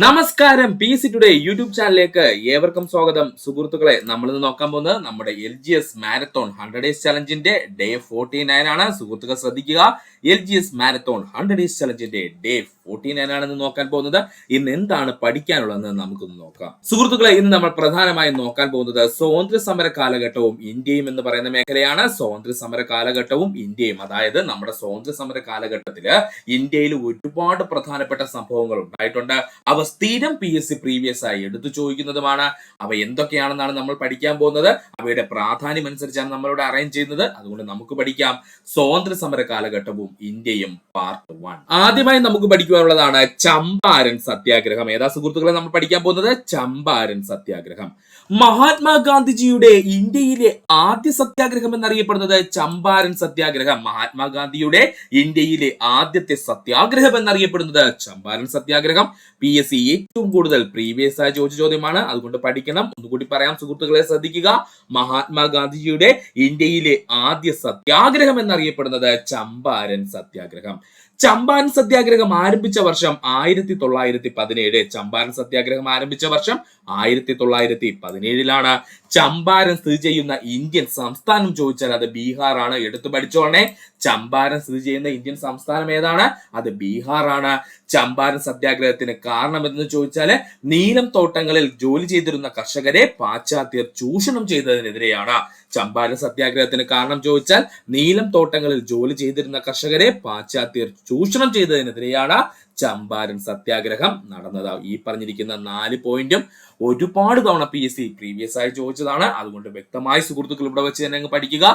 നമസ്കാരം, P C today YouTube ചാനലിലേക്ക് ഏവർക്കും സ്വാഗതം. സുഹൃത്തുക്കളെ, നമ്മളിന്ന് നോക്കാൻ പോകുന്നത് നമ്മുടെ LGS മാരത്തോൺ 100 ഡേയ്സ് ചലഞ്ചിന്റെ ഡേ 49 ആണ്. സുഹൃത്തുക്കൾ ശ്രദ്ധിക്കുക, LGS മാരത്തോൺ 100 ഡേയ്സ് ചലഞ്ചിന്റെ ഡേ 49 ആണെന്ന് നോക്കാൻ പോകുന്നത്. ഇന്ന് എന്താണ് പഠിക്കാനുള്ളതെന്ന് നമുക്കൊന്ന് നോക്കാം. സുഹൃത്തുക്കളെ, ഇന്ന് നമ്മൾ പ്രധാനമായും നോക്കാൻ പോകുന്നത് സ്വാതന്ത്ര്യ സമര കാലഘട്ടവും ഇന്ത്യയും എന്ന് പറയുന്ന മേഖലയാണ്. സ്വാതന്ത്ര്യ സമര കാലഘട്ടവും ഇന്ത്യയും, അതായത് നമ്മുടെ സ്വാതന്ത്ര്യ സമര കാലഘട്ടത്തില് ഇന്ത്യയിൽ ഒരുപാട് പ്രധാനപ്പെട്ട സംഭവങ്ങൾ ഉണ്ടായിട്ടുണ്ട്. അവ സ്ഥിരം PSC പ്രീവിയസ് ആയി എടുത്തു ചോദിക്കുന്നതുമാണ്. അവ എന്തൊക്കെയാണെന്നാണ് നമ്മൾ പഠിക്കാൻ പോകുന്നത്. അവയുടെ പ്രാധാന്യം അനുസരിച്ചാണ് നമ്മളിവിടെ അറേഞ്ച് ചെയ്യുന്നത്. അതുകൊണ്ട് നമുക്ക് പഠിക്കാം സ്വാതന്ത്ര്യ സമര കാലഘട്ടവും ഇന്ത്യയും പാർട്ട് 1. ആദ്യമായി നമുക്ക് പഠിക്കുവാനുള്ളതാണ് ചമ്പാരൻ സത്യാഗ്രഹം. ഏതാ സുഹൃത്തുക്കളെ നമ്മൾ പഠിക്കാൻ പോകുന്നത്? ചമ്പാരൻ സത്യാഗ്രഹം. മഹാത്മാഗാന്ധിജിയുടെ ഇന്ത്യയിലെ ആദ്യ സത്യാഗ്രഹം എന്നറിയപ്പെടുന്നത് ചമ്പാരൻ സത്യാഗ്രഹം. മഹാത്മാഗാന്ധിയുടെ ഇന്ത്യയിലെ ആദ്യത്തെ സത്യാഗ്രഹം എന്നറിയപ്പെടുന്നത് ചമ്പാരൻ സത്യാഗ്രഹം. PSC ഏറ്റവും കൂടുതൽ പ്രീവിയസ് ആയി ചോദിച്ച ചോദ്യമാണ്, അതുകൊണ്ട് പഠിക്കണം. ഒന്നുകൂടി പറയാം സുഹൃത്തുക്കളെ, ശ്രദ്ധിക്കുക. മഹാത്മാഗാന്ധിജിയുടെ ഇന്ത്യയിലെ ആദ്യ സത്യാഗ്രഹം എന്നറിയപ്പെടുന്നത് ചമ്പാരൻ സത്യാഗ്രഹം. ചമ്പാരൻ സത്യാഗ്രഹം ആരംഭിച്ച വർഷം 1917. ചമ്പാരൻ സത്യാഗ്രഹം ആരംഭിച്ച വർഷം 1917. ചമ്പാരൻ സ്ഥിതി ചെയ്യുന്ന ഇന്ത്യൻ സംസ്ഥാനം ചോദിച്ചാൽ അത് ബീഹാർ ആണ്. എടുത്തു പഠിച്ചോളണേ. ചമ്പാരൻ സ്ഥിതി ചെയ്യുന്ന ഇന്ത്യൻ സംസ്ഥാനം ഏതാണ്? അത് ബീഹാർ ആണ്. ചമ്പാരൻ സത്യാഗ്രഹത്തിന് കാരണം എന്ന് ചോദിച്ചാല് നീലം തോട്ടങ്ങളിൽ ജോലി ചെയ്തിരുന്ന കർഷകരെ പാശ്ചാത്യർ ചൂഷണം ചെയ്തതിനെതിരെയാണ്. ചമ്പാരൻ സത്യാഗ്രഹത്തിന് കാരണം ചോദിച്ചാൽ നീലം തോട്ടങ്ങളിൽ ജോലി ചെയ്തിരുന്ന കർഷകരെ പാശ്ചാത്യർ ചൂഷണം ചെയ്തതിനെതിരെയാണ് ചമ്പാരൻ സത്യാഗ്രഹം നടന്നത്. ഈ പറഞ്ഞിരിക്കുന്ന 4 പോയിന്റും ഒരുപാട് തവണ PSC പ്രീവിയസ് ആയി ചോദിച്ചതാണ്. അതുകൊണ്ട് വ്യക്തമായി സുഹൃത്തുക്കൾ ഇവിടെ വെച്ച് തന്നെ അങ്ങ് പഠിക്കുക.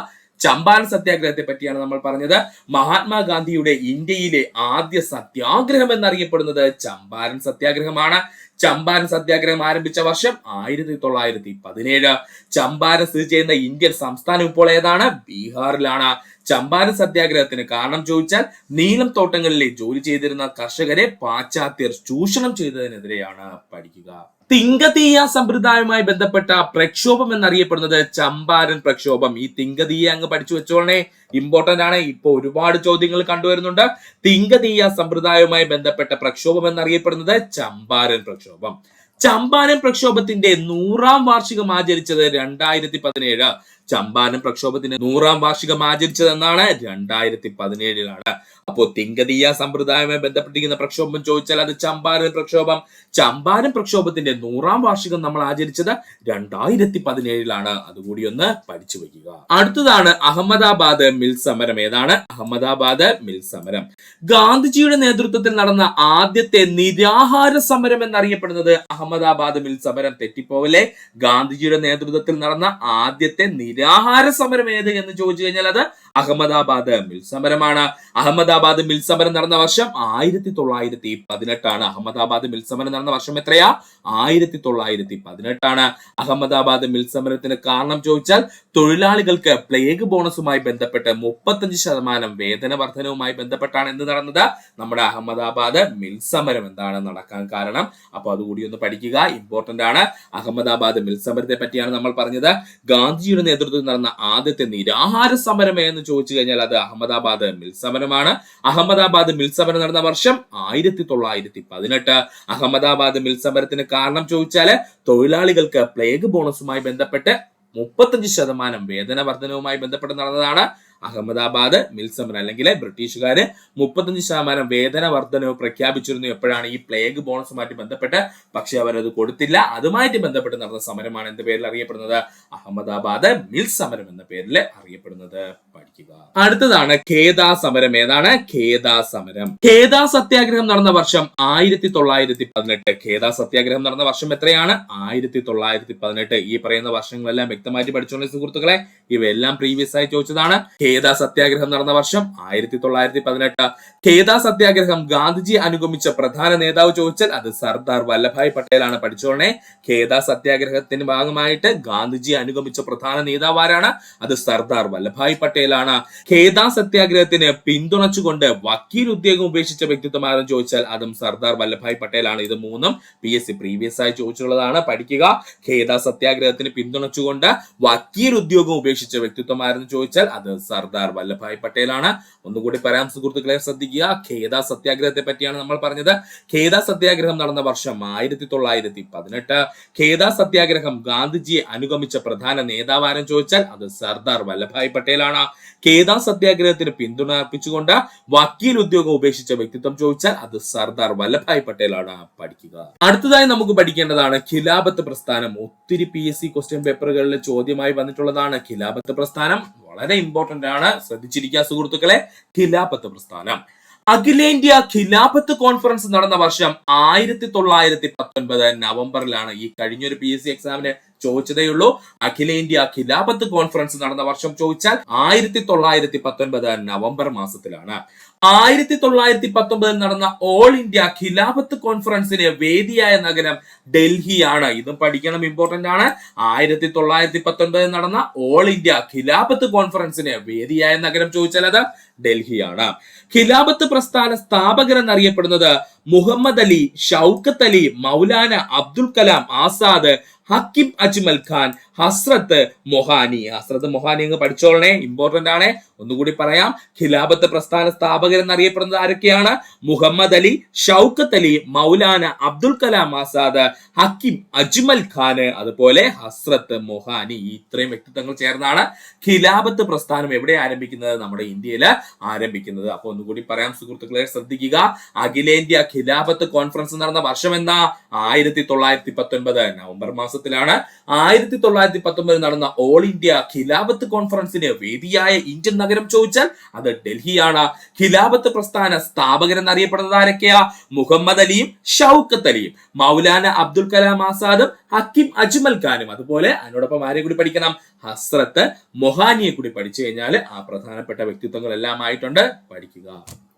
ചമ്പാരൻ സത്യാഗ്രഹത്തെ പറ്റിയാണ് നമ്മൾ പറഞ്ഞത്. മഹാത്മാഗാന്ധിയുടെ ഇന്ത്യയിലെ ആദ്യ സത്യാഗ്രഹം എന്നറിയപ്പെടുന്നത് ചമ്പാരൻ സത്യാഗ്രഹമാണ്. ചമ്പാരൻ സത്യാഗ്രഹം ആരംഭിച്ച വർഷം 1917. ചമ്പാരൻ സ്ഥിതി ചെയ്യുന്ന ഇന്ത്യൻ സംസ്ഥാനം ഇപ്പോൾ ഏതാണ്? ബീഹാറിലാണ്. ചമ്പാരൻ സത്യാഗ്രഹത്തിന് കാരണം ചോദിച്ചാൽ നീലം തോട്ടങ്ങളിലെ ജോലി ചെയ്തിരുന്ന കർഷകരെ പാശ്ചാത്യർ ചൂഷണം ചെയ്തതിനെതിരെയാണ് പഠിക്കുക. തിങ്കതീയ സമ്പ്രദായവുമായി ബന്ധപ്പെട്ട പ്രക്ഷോഭം എന്നറിയപ്പെടുന്നത് ചമ്പാരൻ പ്രക്ഷോഭം. ഈ തിങ്കതീയ അങ്ങ് പഠിച്ചു വെച്ചോളണേ, ഇമ്പോർട്ടന്റ് ആണ്. ഇപ്പൊ ഒരുപാട് ചോദ്യങ്ങൾ കണ്ടുവരുന്നുണ്ട്. തിങ്കതീയ സമ്പ്രദായവുമായി ബന്ധപ്പെട്ട പ്രക്ഷോഭം എന്നറിയപ്പെടുന്നത് ചമ്പാരൻ പ്രക്ഷോഭം. ചമ്പാരൻ പ്രക്ഷോഭത്തിന്റെ 100ാം വാർഷികം ആചരിച്ചത് 2017. ചമ്പാരൻ പ്രക്ഷോഭത്തിന്റെ 100ാം വാർഷികം ആചരിച്ചത് എന്നാണ് 2017. അപ്പോ തിങ്കതീയ സമ്പ്രദായവുമായി ബന്ധപ്പെട്ടിരിക്കുന്ന പ്രക്ഷോഭം ചോദിച്ചാൽ അത് ചമ്പാരൻ പ്രക്ഷോഭം. ചമ്പാരൻ പ്രക്ഷോഭത്തിന്റെ 100ാം വാർഷികം നമ്മൾ ആചരിച്ചത് 2017. അതുകൂടി ഒന്ന് പഠിച്ചു വയ്ക്കുക. അടുത്തതാണ് അഹമ്മദാബാദ് മിൽ സമരം. ഏതാണ്? അഹമ്മദാബാദ് മിൽ സമരം. ഗാന്ധിജിയുടെ നേതൃത്വത്തിൽ നടന്ന ആദ്യത്തെ നിരാഹാര സമരം എന്നറിയപ്പെടുന്നത് അഹമ്മദാബാദ് മിൽ സമരം. തെറ്റിപ്പോവല്ലേ. ഗാന്ധിജിയുടെ നേതൃത്വത്തിൽ നടന്ന ആദ്യത്തെ നിരാഹാര സമരം ഏത് എന്ന് ചോദിച്ചു കഴിഞ്ഞാൽ അത് അഹമ്മദാബാദ് മിൽ സമരമാണ്. അഹമ്മദാബാദ് മിൽ സമരം നടന്ന വർഷം 1918. അഹമ്മദാബാദ് മിൽ സമരം നടന്ന വർഷം എത്രയാ? 1918. അഹമ്മദാബാദ് മിൽ സമരത്തിന് കാരണം ചോദിച്ചാൽ തൊഴിലാളികൾക്ക് പ്ലേഗ് ബോണസുമായി ബന്ധപ്പെട്ട് 35% വേതന വർധനവുമായി ബന്ധപ്പെട്ടാണ് എന്ത് നടന്നത്? നമ്മുടെ അഹമ്മദാബാദ് മിൽ സമരം എന്താണ് നടക്കാൻ കാരണം? അപ്പൊ അതുകൂടി ഒന്ന് പഠിക്കുക, ഇമ്പോർട്ടന്റ് ആണ്. അഹമ്മദാബാദ് മിൽ സമരത്തെ പറ്റിയാണ് നമ്മൾ പറഞ്ഞത്. ഗാന്ധിജിയുടെ നേതൃത്വത്തിൽ നടന്ന ആദ്യത്തെ നിരാഹാര സമരം എന്ന് ചോദിച്ചു കഴിഞ്ഞാൽ അത് അഹമ്മദാബാദ് മിൽ സമരമാണ്. അഹമ്മദാബാദ് മിൽ സമരം നടന്ന വർഷം 1918. അഹമ്മദാബാദ് മിൽ സമരത്തിന് കാരണം ചോദിച്ചാല് തൊഴിലാളികൾക്ക് പ്ലേഗ് ബോണസുമായി ബന്ധപ്പെട്ട് 35% വേതന വർധനവുമായി ബന്ധപ്പെട്ട് നടന്നതാണ് അഹമ്മദാബാദ് മിൽ സമരം. അല്ലെങ്കിൽ ബ്രിട്ടീഷുകാര് 35% വേതന വർധനവ് പ്രഖ്യാപിച്ചിരുന്നു. എപ്പോഴാണ്? ഈ പ്ലേഗ് ബോണസുമായിട്ട് ബന്ധപ്പെട്ട്. പക്ഷെ അവരത് കൊടുത്തില്ല. അതുമായിട്ട് ബന്ധപ്പെട്ട് നടന്ന സമരമാണ് എന്ത് പേരിൽ അറിയപ്പെടുന്നത്? അഹമ്മദാബാദ് മിൽ സമരം എന്ന പേരിൽ അറിയപ്പെടുന്നത്. പഠിക്കുക. അടുത്തതാണ് ഖേദാ സമരം. ഏതാണ്? ഖേദാ സമരം. ഖേദാ സത്യാഗ്രഹം നടന്ന വർഷം 1918. ഖേദാ സത്യാഗ്രഹം നടന്ന വർഷം എത്രയാണ്? 1918. ഈ പറയുന്ന വർഷങ്ങളെല്ലാം വ്യക്തമായിട്ട് പഠിച്ചോളൂ സുഹൃത്തുക്കളെ. ഇവയെല്ലാം പ്രീവിയസ് ആയി ചോദിച്ചതാണ്. ഖേദാ സത്യാഗ്രഹം നടന്ന വർഷം 1918. ഖേദാ സത്യാഗ്രഹം ഗാന്ധിജി അനുഗമിച്ച പ്രധാന നേതാവ് ചോദിച്ചാൽ അത് സർദാർ വല്ലഭായ് പട്ടേലാണ്. പഠിച്ചോളണേ. ഖേദാ സത്യാഗ്രഹത്തിന്റെ ഭാഗമായിട്ട് ഗാന്ധിജി അനുഗമിച്ച പ്രധാന നേതാവ് ആരാണ്? അത് സർദാർ വല്ലഭായ് പട്ടേലാണ്. ഖേദാ സത്യാഗ്രഹത്തിന് പിന്തുണച്ചുകൊണ്ട് വക്കീൽ ഉദ്യോഗം ഉപേക്ഷിച്ച വ്യക്തിത്വം ആരെന്ന് ചോദിച്ചാൽ അതും സർദാർ വല്ലഭായ് പട്ടേലാണ്. ഇത് മൂന്നും PSC പ്രീവിയസ് ആയി ചോദിച്ചുള്ളതാണ്. പഠിക്കുക. ഖേദാ സത്യാഗ്രഹത്തിന് പിന്തുണച്ചുകൊണ്ട് വക്കീൽ ഉദ്യോഗം ഉപേക്ഷിച്ച വ്യക്തിത്വം ആരെന്ന് ചോദിച്ചാൽ അത് സർദാർ വല്ലഭായ് പട്ടേൽ ആണ്. ഒന്നുകൂടി പറയാം സുഹൃത്തുക്കളെ, ശ്രദ്ധിക്കുക. ഖേദ സത്യാഗ്രഹത്തെ പറ്റിയാണ് നമ്മൾ പറഞ്ഞത്. ഖേദ സത്യാഗ്രഹം നടന്ന വർഷം 1918. ഖേദ സത്യാഗ്രഹം ഗാന്ധിജിയെ അനുഗമിച്ച പ്രധാന നേതാവാരം ചോദിച്ചാൽ അത് സർദാർ വല്ലഭായ് പട്ടേൽ ആണ്. ഖേദ സത്യാഗ്രഹത്തിന് പിന്തുണ അർപ്പിച്ചുകൊണ്ട് വക്കീൽ ഉദ്യോഗം ഉപേക്ഷിച്ച വ്യക്തിത്വം ചോദിച്ചാൽ അത് സർദാർ വല്ലഭായ് പട്ടേൽ ആണ്. പഠിക്കുക. അടുത്തതായി നമുക്ക് പഠിക്കേണ്ടതാണ് ഖിലാഫത്ത് പ്രസ്ഥാനം. ഒത്തിരി PSC ക്വസ്റ്റ്യൻ പേപ്പറുകളിൽ ചോദ്യമായി വന്നിട്ടുള്ളതാണ് ഖിലാഫത്ത് പ്രസ്ഥാനം. വളരെ ഇമ്പോർട്ടന്റ് ആണ്, ശ്രദ്ധിച്ചിരിക്കുക സുഹൃത്തുക്കളെ. ഖിലാഫത്ത് പ്രസ്ഥാനം അഖിലേന്ത്യാ ഖിലാഫത്ത് കോൺഫറൻസ് നടന്ന വർഷം 1919 നവംബറിലാണ്. ഈ കഴിഞ്ഞൊരു PSC എക്സാമിന് ചോദിച്ചതേയുള്ളൂ. അഖിലേന്ത്യാ ഖിലാഫത്ത് കോൺഫറൻസ് നടന്ന വർഷം ചോദിച്ചാൽ 1919 നവംബർ മാസത്തിലാണ്. 1919 നടന്ന ഓൾ ഇന്ത്യ ഖിലാഫത്ത് കോൺഫറൻസിന് വേദിയായ നഗരം ഡൽഹിയാണ്. ഇതും പഠിക്കണം, ഇമ്പോർട്ടന്റ് ആണ്. 1919 നടന്ന ഓൾ ഇന്ത്യ ഖിലാഫത്ത് കോൺഫറൻസിന് വേദിയായ നഗരം ചോദിച്ചാൽ അത് ഡൽഹിയാണ്. ഖിലാഫത്ത് പ്രസ്ഥാന സ്ഥാപകർ എന്നറിയപ്പെടുന്നത് മുഹമ്മദ് അലി, ഷൗക്കത്ത് അലി, മൗലാന അബ്ദുൽ കലാം ആസാദ്, ഹക്കിം അജ്മൽ ഖാൻ, ഹസ്രത്ത് മൊഹാനി. ഹസ്രത്ത് മൊഹാനി അങ്ങ് പഠിച്ചോളണേ, ഇമ്പോർട്ടന്റ് ആണ്. ഒന്നുകൂടി പറയാം. ഖിലാഫത്ത് പ്രസ്ഥാന സ്ഥാപകർ എന്നറിയപ്പെടുന്നത് ആരൊക്കെയാണ്? മുഹമ്മദ് അലി, ഷൗക്കത്ത് അലി, മൗലാന അബ്ദുൽ കലാം ആസാദ്, ഹക്കിം അജ്മൽ ഖാൻ, അതുപോലെ ഹസ്രത്ത് മൊഹാനി. ഈ ഇത്രയും വ്യക്തിത്വങ്ങൾ ചേർന്നാണ് ഖിലാഫത്ത് പ്രസ്ഥാനം എവിടെ ആരംഭിക്കുന്നത്? നമ്മുടെ ഇന്ത്യയിൽ ആരംഭിക്കുന്നത്. അപ്പൊ ഒന്നുകൂടി പറയാം സുഹൃത്തുക്കളെ, ശ്രദ്ധിക്കുക. അഖിലേന്ത്യാ ഖിലാഫത്ത് കോൺഫറൻസ് നടന്ന വർഷം എന്നാ? 1919 നവംബർ മാസത്തിലാണ്. 1919 നടന്ന ഓൾ ഇന്ത്യ ഖിലാഫത്ത് കോൺഫറൻസിന് വേദിയായ ഇന്ത്യൻ നഗരം ചോദിച്ചാൽ അത് ഡൽഹിയാണ്. ഖിലാഫത്ത് പ്രസ്ഥാന സ്ഥാപകർ എന്നറിയപ്പെടുന്നത് ആരൊക്കെയാ? മുഹമ്മദ് അലിയും ഷൗക്കത്ത് അലിയും, മൗലാന അബ്ദുൽ കലാം ആസാദും, ഹക്കിം അജ്മൽ ഖാനും. അതുപോലെ അതിനോടൊപ്പം ആരെ കൂടി പഠിക്കണം? ഹസ്രത്ത് മൊഹാനിയെ കൂടി പഠിച്ചു കഴിഞ്ഞാൽ ആ പ്രധാനപ്പെട്ട വ്യക്തിത്വങ്ങൾ എല്ലാം ആയിട്ടുണ്ട്. പഠിക്കുക.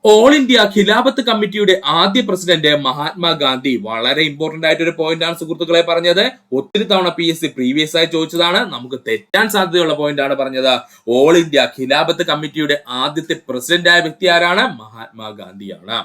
ഓൾ ഇന്ത്യ ഖിലാഫത്ത് കമ്മിറ്റിയുടെ ആദ്യ പ്രസിഡന്റ് മഹാത്മാഗാന്ധി. വളരെ ഇമ്പോർട്ടന്റ് ആയിട്ട് ഒരു പോയിന്റ് ആണ് സുഹൃത്തുക്കളെ പറഞ്ഞത്. ഒത്തിരി തവണ PSC പ്രീവിയസ് ആയി ചോദിച്ചതാണ്. നമുക്ക് തെറ്റാൻ സാധ്യതയുള്ള പോയിന്റ് ആണ് പറഞ്ഞത്. ഓൾ ഇന്ത്യ ഖിലാഫത്ത് കമ്മിറ്റിയുടെ ആദ്യത്തെ പ്രസിഡന്റ് ആയ വ്യക്തി ആരാണ്? മഹാത്മാഗാന്ധിയാണ്.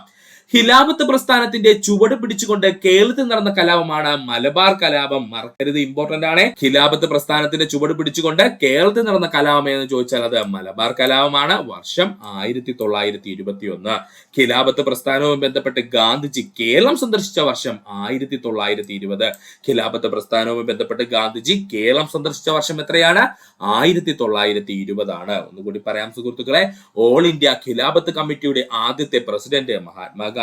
ഖിലാഫത്ത് പ്രസ്ഥാനത്തിന്റെ ചുവട് പിടിച്ചുകൊണ്ട് കേരളത്തിൽ നടന്ന കലാപമാണ് മലബാർ കലാപം. മറക്കരുത്, ഇമ്പോർട്ടന്റ് ആണ്. ഖിലാഫത്ത് പ്രസ്ഥാനത്തിന്റെ ചുവട് പിടിച്ചുകൊണ്ട് കേരളത്തിൽ നടന്ന കലാപം എന്ന് ചോദിച്ചാൽ അത് മലബാർ കലാപമാണ്. വർഷം 1921. ഖിലാഫത്ത് പ്രസ്ഥാനവുമായി ബന്ധപ്പെട്ട് ഗാന്ധിജി കേരളം സന്ദർശിച്ച വർഷം 1920. ഖിലാഫത്ത് പ്രസ്ഥാനവുമായി ബന്ധപ്പെട്ട് ഗാന്ധിജി കേരളം സന്ദർശിച്ച വർഷം എത്രയാണ്? 1920 ആണ്. ഒന്നുകൂടി പറയാം സുഹൃത്തുക്കളെ. ഓൾ ഇന്ത്യ ഖിലാഫത്ത് കമ്മിറ്റിയുടെ ആദ്യത്തെ പ്രസിഡന്റ് മഹാത്മാഗാന്ധി.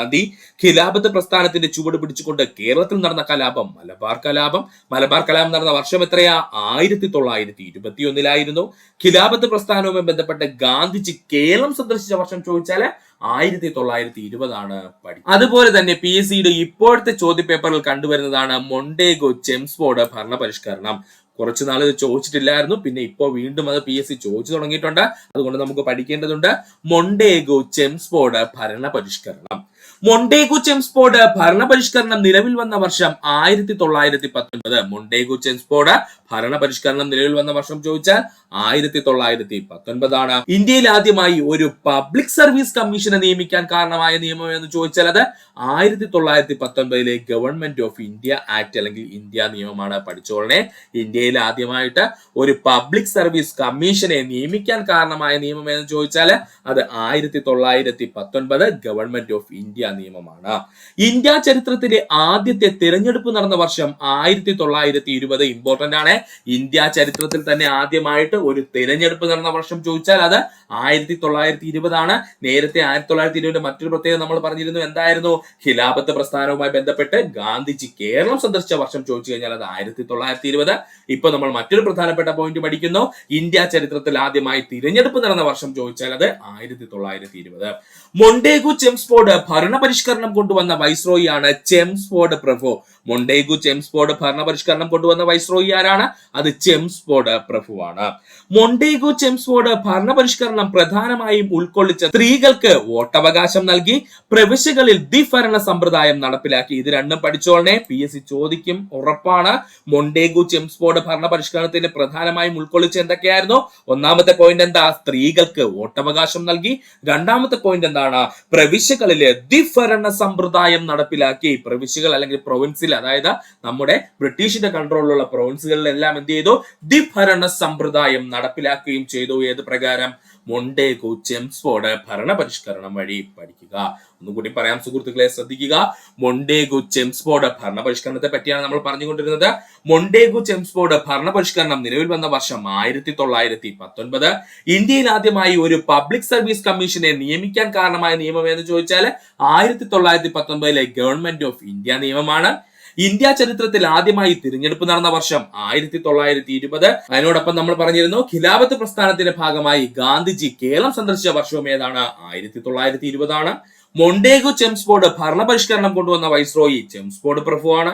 ഖിലാഫത്ത് പ്രസ്ഥാനത്തിന്റെ ചുവട് പിടിച്ചുകൊണ്ട് കേരളത്തിൽ നടന്ന കലാപം മലബാർ കലാപം. മലബാർ കലാപം നടന്ന വർഷം എത്രയാ? 1921 ഖിലാഫത്ത് പ്രസ്ഥാനവുമായി ബന്ധപ്പെട്ട് ഗാന്ധിജി കേരളം സന്ദർശിച്ച വർഷം ചോദിച്ചാല് 1920 ആണ്. അതുപോലെ തന്നെ PSCയുടെ ഇപ്പോഴത്തെ ചോദ്യപേപ്പറിൽ കണ്ടുവരുന്നതാണ് മൊണ്ടേഗോ ചെംസ്ഫോർഡ് ഭരണപരിഷ്കരണം. കുറച്ചു നാൾ ഇത് ചോദിച്ചിട്ടില്ലായിരുന്നു, പിന്നെ ഇപ്പോൾ വീണ്ടും അത് PSC ചോദിച്ചു തുടങ്ങിയിട്ടുണ്ട്. അതുകൊണ്ട് നമുക്ക് പഠിക്കേണ്ടതുണ്ട്. മൊണ്ടേഗോ ചെംസ്ഫോർഡ് ഭരണപരിഷ്കരണം. മൊണ്ടേഗോ ചെംസ്ഫോർഡ് ഭരണപരിഷ്കരണം നിലവിൽ വന്ന വർഷം 1919. മൊണ്ടേഗോ ചെംസ്ഫോർഡ് ഭരണപരിഷ്കരണം നിലവിൽ വന്ന വർഷം ചോദിച്ചാൽ 1919 ആണ്. ഇന്ത്യയിൽ ആദ്യമായി ഒരു പബ്ലിക് സർവീസ് കമ്മീഷനെ നിയമിക്കാൻ കാരണമായ നിയമം എന്ന് ചോദിച്ചാൽ അത് 1919 ഗവൺമെന്റ് ഓഫ് ഇന്ത്യ ആക്ട് അല്ലെങ്കിൽ ഇന്ത്യ നിയമമാണ്. പഠിച്ചോളനെ. ഇന്ത്യയിൽ ആദ്യമായിട്ട് ഒരു പബ്ലിക് സർവീസ് കമ്മീഷനെ നിയമിക്കാൻ കാരണമായ നിയമം എന്ന് ചോദിച്ചാൽ അത് 1919 ഗവൺമെന്റ് ഓഫ് ഇന്ത്യ നിയമമാണ്. ഇന്ത്യ ചരിത്രത്തിലെ ആദ്യത്തെ തിരഞ്ഞെടുപ്പ് നടന്ന വർഷം 1920. ഇമ്പോർട്ടന്റ് ആണ്. ഇന്ത്യ ചരിത്രത്തിൽ തന്നെ ആദ്യമായിട്ട് ഒരു തിരഞ്ഞെടുപ്പ് നടന്ന വർഷം ചോദിച്ചാൽ അത് 1920 ആണ്. നേരത്തെ 1920 മറ്റൊരു പ്രത്യേകത നമ്മൾ പറഞ്ഞിരുന്നു. എന്തായിരുന്നു? ഖിലാഫത്ത് പ്രസ്ഥാനവുമായി ബന്ധപ്പെട്ട് ഗാന്ധിജി കേരളം സന്ദർശിച്ച വർഷം ചോദിച്ചു കഴിഞ്ഞാൽ അത് 1920. ഇപ്പൊ നമ്മൾ മറ്റൊരു പ്രധാനപ്പെട്ട പോയിന്റ് പഠിക്കുന്നു. ഇന്ത്യ ചരിത്രത്തിൽ ആദ്യമായി തിരഞ്ഞെടുപ്പ് നടന്ന വർഷം ചോദിച്ചാൽ അത് 1920. മൊണ്ടേഗു ചെംസ്ഫോർഡ് ഭരണപരിഷ്കരണം കൊണ്ടുവന്ന വൈസ്രോയി ആണ് ചെംസ്ഫോർഡ് പ്രഭു. മൊണ്ടേഗു ചെംസ്ഫോർഡ് ഭരണപരിഷ്കരണം കൊണ്ടുവന്ന വൈസ്രോയി ആരാണ്? അത് ചെംസ്ഫോർഡ് പ്രഭുവാണ്. മൊണ്ടേഗു ചെംസ്ഫോർഡ് ഭരണപരിഷ്കരണം പ്രധാനമായും ഉൾക്കൊള്ളിച്ച സ്ത്രീകൾക്ക് വോട്ടവകാശം നൽകി, പ്രവിശ്യകളിൽ ദ്വിഭരണ സമ്പ്രദായം നടപ്പിലാക്കി. ഇത് രണ്ടും പഠിച്ചോളനെ. PSC ചോദിക്കും, ഉറപ്പാണ്. മൊണ്ടേഗു ചെംസ്ഫോർഡ് ഭരണപരിഷ്കരണത്തിന് പ്രധാനമായും ഉൾക്കൊള്ളിച്ച എന്തൊക്കെയായിരുന്നു? ഒന്നാമത്തെ പോയിന്റ് എന്താ? സ്ത്രീകൾക്ക് വോട്ടവകാശം നൽകി. രണ്ടാമത്തെ പോയിന്റ് എന്താണ്? പ്രവിശ്യകളിലെ ദ്വിഭരണ സമ്പ്രദായം നടപ്പിലാക്കി. പ്രവിശ്യകൾ അല്ലെങ്കിൽ പ്രൊവിൻസിൽ, അതായത് നമ്മുടെ ബ്രിട്ടീഷിന്റെ കൺട്രോളിലുള്ള പ്രൊവിൻസുകളിലെല്ലാം എല്ലാം എന്ത് ചെയ്തു? ദ്വിഭരണ സമ്പ്രദായം നടപ്പിലാക്കുകയും ചെയ്തു. ഏത് പ്രകാരം? മൊണ്ടേഗു ചെംസ്ഫോർഡ് ഭരണപരിഷ്കരണം വഴി. പഠിക്കുക. ഒന്നുകൂടി പറയാം സുഹൃത്തുക്കളെ, ശ്രദ്ധിക്കുക. മൊണ്ടേഗു ചെംസ്ഫോർഡ് ഭരണപരിഷ്കരണത്തെ പറ്റിയാണ് നമ്മൾ പറഞ്ഞുകൊണ്ടിരുന്നത്. മൊണ്ടേഗു ചെംസ്ഫോർഡ് ഭരണപരിഷ്കരണം നിലവിൽ വന്ന വർഷം 1919. ഇന്ത്യയിൽ ആദ്യമായി ഒരു പബ്ലിക് സർവീസ് കമ്മീഷനെ നിയമിക്കാൻ കാരണമായ നിയമം എന്ന് ചോദിച്ചാൽ 1919 ഗവൺമെന്റ് ഓഫ് ഇന്ത്യ നിയമമാണ്. ഇന്ത്യ ചരിത്രത്തിൽ ആദ്യമായി തിരഞ്ഞെടുപ്പ് നടന്ന വർഷം 1920. അതിനോടൊപ്പം നമ്മൾ പറഞ്ഞിരുന്നു ഖിലാഫത്ത് പ്രസ്ഥാനത്തിന്റെ ഭാഗമായി ഗാന്ധിജി കേരളം സന്ദർശിച്ച വർഷവും ഏതാണ്? 1920 ആണ്. മൊണ്ടേഗു ചെംസ്ഫോർഡ് ഭരണപരിഷ്കരണം കൊണ്ടുവന്ന വൈസ്രോയി ചെംസ്ഫോർഡ് പ്രഭുവാണ്.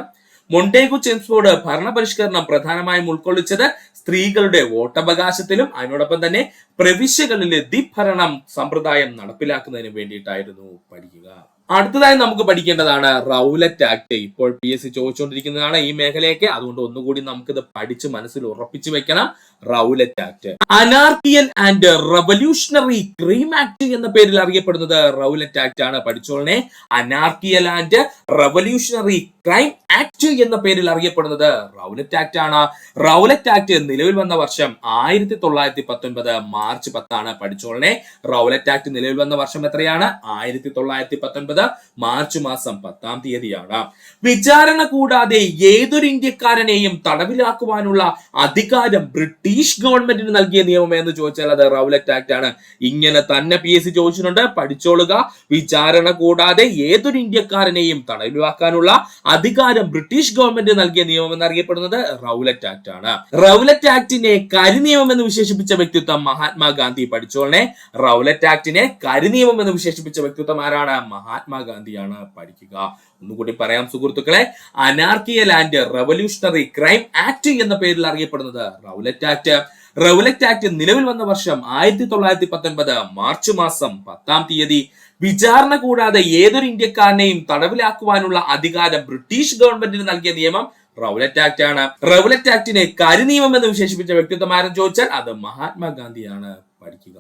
മൊണ്ടേഗു ചെംസ്ഫോർഡ് ഭരണപരിഷ്കരണം പ്രധാനമായും ഉൾക്കൊള്ളിച്ചത് സ്ത്രീകളുടെ വോട്ടവകാശത്തിലും അതിനോടൊപ്പം തന്നെ പ്രവിശ്യകളിലെ ദ്വിഭരണം സമ്പ്രദായം നടപ്പിലാക്കുന്നതിന് വേണ്ടിയിട്ടായിരുന്നു. പഠിക്കുക. അടുത്തതായി നമുക്ക് പഠിക്കേണ്ടതാണ് റൗലറ്റ് ആക്ട്. ഇപ്പോൾ PSC ചോദിച്ചുകൊണ്ടിരിക്കുന്നതാണ് ഈ മേഖലയൊക്കെ, അതുകൊണ്ട് ഒന്നുകൂടി നമുക്കിത് പഠിച്ച് മനസ്സിൽ ഉറപ്പിച്ചു വെക്കണം. Rowlatt act anarchical and revolutionary crime act എന്ന പേരിൽ അറിയപ്പെടുന്നത് റൗലറ്റ് ആക്ട് ആണ്. പഠിച്ചോളനെ. Anarchical and revolutionary crime act എന്ന പേരിൽ അറിയപ്പെടുന്നത് റൗലറ്റ് ആക്ട് ആണ്. റൗലറ്റ് ആക്ട് നിലവിൽ വന്ന വർഷം 1919 മാർച്ച് 10 ആണ്. പഠിച്ചോളനെ. റൗലറ്റ് ആക്ട് നിലവിൽ വന്ന വർഷം എത്രയാണ്? 1919 മാർച്ച് മാസം 10-ാം തീയതിയാണ്. വിചാരണ കൂടാതെ ഏതൊരു ഇന്ത്യക്കാരനെയും തടവിലാക്കുവാനുള്ള അധികാരം ബ്രിട്ടീഷ് ഗവൺമെന്റിന് നൽകിയ നിയമം എന്ന് ചോദിച്ചാൽ അത് റൗലറ്റ് ആക്ട് ആണ്. ഇങ്ങനെ തന്നെ PSC ചോദിച്ചിട്ടുണ്ട്. പഠിച്ചോളുക. വിചാരണ കൂടാതെ ഏതൊരു ഇന്ത്യക്കാരനെയും തടവിലാക്കാനുള്ള അധികാരം ബ്രിട്ടീഷ് ഗവൺമെന്റ് നൽകിയ നിയമം എന്നറിയപ്പെടുന്നത് റൗലറ്റ് ആക്ട് ആണ്. റൗലറ്റ് ആക്ടിനെ കരിനിയമം എന്ന് വിശേഷിപ്പിച്ച വ്യക്തിത്വം മഹാത്മാഗാന്ധി. പഠിച്ചോളനെ. റൗലറ്റ് ആക്ടിനെ കരിനിയമം എന്ന് വിശേഷിപ്പിച്ച വ്യക്തിത്വം ആരാണ്? മഹാത്മാഗാന്ധിയാണ്. പഠിക്കുക. ഒന്നുകൂടി പറയാം സുഹൃത്തുക്കളെ. അനാർക്കിയൽ ആൻഡ് റവല്യൂഷണറി ക്രൈം ആക്ട് എന്ന പേരിൽ അറിയപ്പെടുന്നത് റൗലറ്റ് ആക്ട്. റൗലറ്റ് ആക്ട് നിലവിൽ വന്ന വർഷം 1919 മാർച്ച് മാസം 10-ാം തീയതി. വിചാരണ കൂടാതെ ഏതൊരു ഇന്ത്യക്കാരനെയും തടവിലാക്കുവാനുള്ള അധികാരം ബ്രിട്ടീഷ് ഗവൺമെന്റിന് നൽകിയ നിയമം റൗലറ്റ് ആക്ട് ആണ്. റൗലറ്റ് ആക്ടിനെ കരിനിയമം എന്ന് വിശേഷിപ്പിച്ച വ്യക്തിത്വം ആരെന്ന് ചോദിച്ചാൽ അത് മഹാത്മാഗാന്ധിയാണ്. പഠിക്കുക.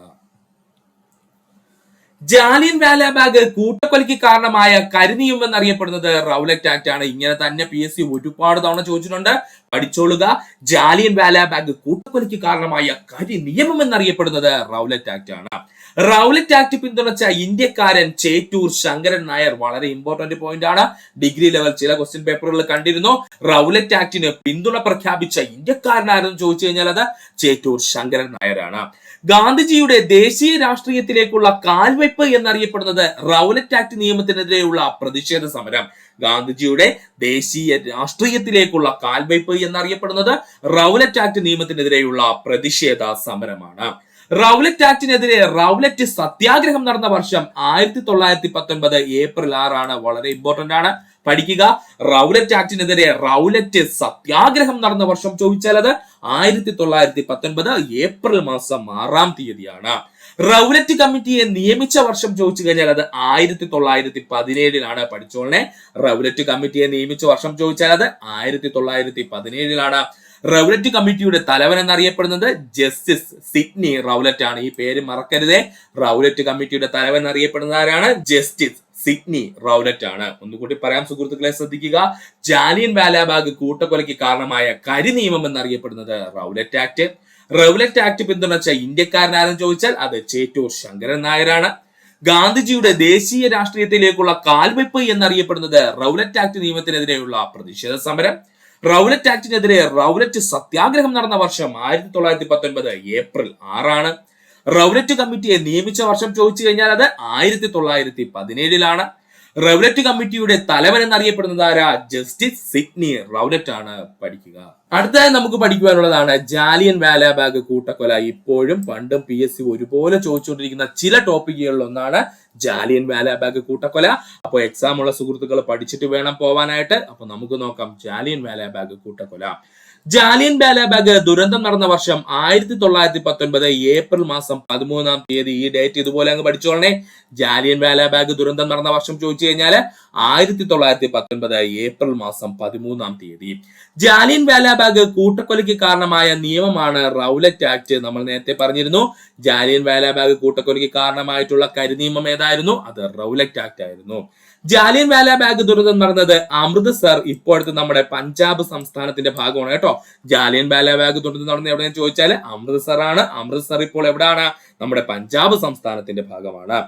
ജാലിയൻ വാലാബാഗ് കൂട്ടക്കൊലയ്ക്ക് കാരണമായ കരിനിയമം എന്നറിയപ്പെടുന്നത് റൗലറ്റ് ആക്ട് ആണ്. ഇങ്ങനെ തന്നെ PSC ഒരുപാട് തവണ ചോദിച്ചിട്ടുണ്ട്. പഠിച്ചോളുക. ജാലിയൻ വാലാബാഗ് കൂട്ടക്കൊലയ്ക്ക് കാരണമായ കരിനിയമം എന്നറിയപ്പെടുന്നത് റൗലറ്റ് ആക്ട് ആണ്. റൗലറ്റ് ആക്ട് പിന്തുണച്ച ഇന്ത്യക്കാരൻ ചേറ്റൂർ ശങ്കരൻ നായർ. വളരെ ഇമ്പോർട്ടന്റ് പോയിന്റ് ആണ്. ഡിഗ്രി ലെവൽ ചില ക്വസ്റ്റ്യൻ പേപ്പറുകൾ കണ്ടിരുന്നു. റൗലറ്റ് ആക്ടിന് പിന്തുണ പ്രഖ്യാപിച്ച ഇന്ത്യക്കാരനാരെന്ന് ചോദിച്ചു കഴിഞ്ഞാൽ അത് ചേറ്റൂർ ശങ്കരൻ നായരാണ്. ഗാന്ധിജിയുടെ ദേശീയ രാഷ്ട്രീയത്തിലേക്കുള്ള കാൽവയ്പ് എന്നറിയപ്പെടുന്നത് റൗലറ്റ് ആക്ട് നിയമത്തിനെതിരെയുള്ള പ്രതിഷേധ സമരം. ഗാന്ധിജിയുടെ ദേശീയ രാഷ്ട്രീയത്തിലേക്കുള്ള കാൽവയ്പ് എന്നറിയപ്പെടുന്നത് റൗലറ്റ് ആക്ട് നിയമത്തിനെതിരെയുള്ള പ്രതിഷേധ സമരമാണ്. റൗലറ്റ് ആക്ടിനെതിരെ റൗലറ്റ് സത്യാഗ്രഹം നടന്ന വർഷം 1919 ഏപ്രിൽ 6 ആണ്. വളരെ ഇമ്പോർട്ടന്റ് ആണ്. പഠിക്കുക. റൗലറ്റ് ആക്ടിനെതിരെ റൗലറ്റ് സത്യാഗ്രഹം നടന്ന വർഷം ചോദിച്ചാൽ അത് 1919 ഏപ്രിൽ മാസം 6-ാം തീയതിയാണ്. റൗലറ്റ് കമ്മിറ്റിയെ നിയമിച്ച വർഷം ചോദിച്ചു കഴിഞ്ഞാൽ അത് 1917 പഠിച്ചോളനെ. റൗലറ്റ് കമ്മിറ്റിയെ നിയമിച്ച വർഷം ചോദിച്ചാൽ അത് 1917 റൗലറ്റ് കമ്മിറ്റിയുടെ തലവൻ എന്നറിയപ്പെടുന്നത് ജസ്റ്റിസ് സിഡ്നി റൗലറ്റ് ആണ്. ഈ പേര് മറക്കരുതേ. റൗലറ്റ് കമ്മിറ്റിയുടെ തലവൻ എന്നറിയപ്പെടുന്നത് ആരാണ്? ജസ്റ്റിസ് സിഡ്നി റൗലറ്റ് ആണ്. ഒന്നുകൂടി പറയാം സുഹൃത്തുക്കളെ, ശ്രദ്ധിക്കുക. ജാലിയൻ വാലാബാഗ് കൂട്ടക്കൊലയ്ക്ക് കാരണമായ കരിനിയമം എന്നറിയപ്പെടുന്നത് റൗലറ്റ് ആക്ട്. റൗലറ്റ് ആക്ട് പിന്തുണച്ച ഇന്ത്യക്കാരനാരെന്ന് ചോദിച്ചാൽ അത് ചേറ്റൂർ ശങ്കരൻ നായരാണ്. ഗാന്ധിജിയുടെ ദേശീയ രാഷ്ട്രീയത്തിലേക്കുള്ള കാൽവയ്പ് എന്നറിയപ്പെടുന്നത് റൗലറ്റ് ആക്ട് നിയമത്തിനെതിരെയുള്ള പ്രതിഷേധ സമരം. റൗലറ്റ് ആക്ടിനെതിരെ റൗലറ്റ് സത്യാഗ്രഹം നടന്ന വർഷം 1919 ഏപ്രിൽ 6 റൗലറ്റ് കമ്മിറ്റിയെ നിയമിച്ച വർഷം ചോദിച്ചു കഴിഞ്ഞാൽ അത് 1917 റൗലറ്റ് കമ്മിറ്റിയുടെ തലവൻ എന്നറിയപ്പെടുന്നത് ആരാ? ജസ്റ്റിസ് സിഡ്നി റൗലറ്റ് ആണ്. പഠിക്കുക. അടുത്തതായി നമുക്ക് പഠിക്കുവാനുള്ളതാണ് ജാലിയൻ വാലാബാഗ് കൂട്ടക്കൊല. ഇപ്പോഴും പണ്ടും PSC ഒരുപോലെ ചോദിച്ചുകൊണ്ടിരിക്കുന്ന ചില ടോപ്പിക്കുകളിൽ ഒന്നാണ് ജാലിയൻ വാലാബാഗ് കൂട്ടക്കൊല. അപ്പോൾ എക്സാം ഉള്ള സുഹൃത്തുക്കൾ പഠിച്ചിട്ട് വേണം പോവാനായിട്ട്. അപ്പൊ നമുക്ക് നോക്കാം ജാലിയൻ വാലാബാഗ് കൂട്ടക്കൊല. ജാലിയൻ വാലാബാഗ് ദുരന്തം നടന്ന വർഷം 1919 ഏപ്രിൽ മാസം 13-ാം തീയതി. ഈ ഡേറ്റ് ഇതുപോലെ അങ്ങ് പഠിച്ചോളണേ. ജാലിയൻ വാലാബാഗ് ദുരന്തം നടന്ന വർഷം ചോദിച്ചു കഴിഞ്ഞാൽ 1919 ഏപ്രിൽ മാസം 13-ാം തീയതി. ജാലിയൻ വാലാബാഗ് കൂട്ടക്കൊലയ്ക്ക് കാരണമായ നിയമമാണ് റൗലറ്റ് ആക്ട്. നമ്മൾ നേരത്തെ പറഞ്ഞിരുന്നു ജാലിയൻ വാലാബാഗ് കൂട്ടക്കൊലയ്ക്ക് കാരണമായിട്ടുള്ള കരിനിയമം ഏതായിരുന്നു? അത് റൗലറ്റ് ആക്ട് ആയിരുന്നു. ജാലിയൻ വാലാബാഗ് ദുരന്തം നടന്നത് അമൃത്സർ, ഇപ്പോഴത്തെ നമ്മുടെ പഞ്ചാബ് സംസ്ഥാനത്തിന്റെ ഭാഗമാണ് കേട്ടോ. ജാലിയൻ വാലാബാഗ് ദുരന്തം നടന്നത് എവിടെയെന്ന് ചോദിച്ചാൽ അമൃത്സർ ആണ്. അമൃത്സർ ഇപ്പോൾ എവിടെയാണ്? നമ്മുടെ പഞ്ചാബ് സംസ്ഥാനത്തിന്റെ ഭാഗമാണ്.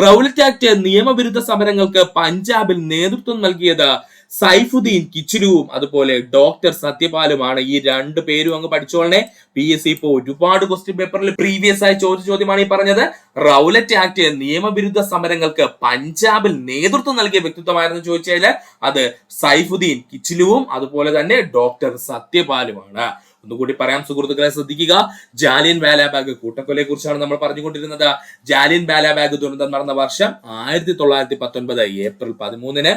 റൗലറ്റ് ആക്ട് നിയമവിരുദ്ധ സമരങ്ങൾക്ക് പഞ്ചാബിൽ നേതൃത്വം നൽകിയത് സൈഫുദ്ദീൻ കിച്ചിലുവും അതുപോലെ ഡോക്ടർ സത്യപാലുമാണ്. ഈ രണ്ട് പേരും അങ്ങ് പഠിച്ചോളനെ. PSC ഇപ്പോ ഒരുപാട് ക്വസ്റ്റ്യൻ പേപ്പറിൽ പ്രീവിയസ് ആയി ചോദിച്ച ചോദ്യമാണ് ഈ പറഞ്ഞത്. റൗലറ്റ് ആക്ട് നിയമവിരുദ്ധ സമരങ്ങൾക്ക് പഞ്ചാബിൽ നേതൃത്വം നൽകിയ വ്യക്തിത്വമായിരുന്നു ചോദിച്ചാൽ അത് സൈഫുദ്ദീൻ കിച്ചിലുവും അതുപോലെ തന്നെ ഡോക്ടർ സത്യപാലുമാണ്. ഒന്നുകൂടി പറയാം സുഹൃത്തുക്കളെ, ശ്രദ്ധിക്കുക. ജാലിയൻ വാലാബാഗ് കൂട്ടക്കൊലയെ കുറിച്ചാണ് നമ്മൾ പറഞ്ഞുകൊണ്ടിരുന്നത്. ജാലിയൻ വാലാബാഗ് ദുരന്തം നടന്ന വർഷം 1919 ഏപ്രിൽ 13.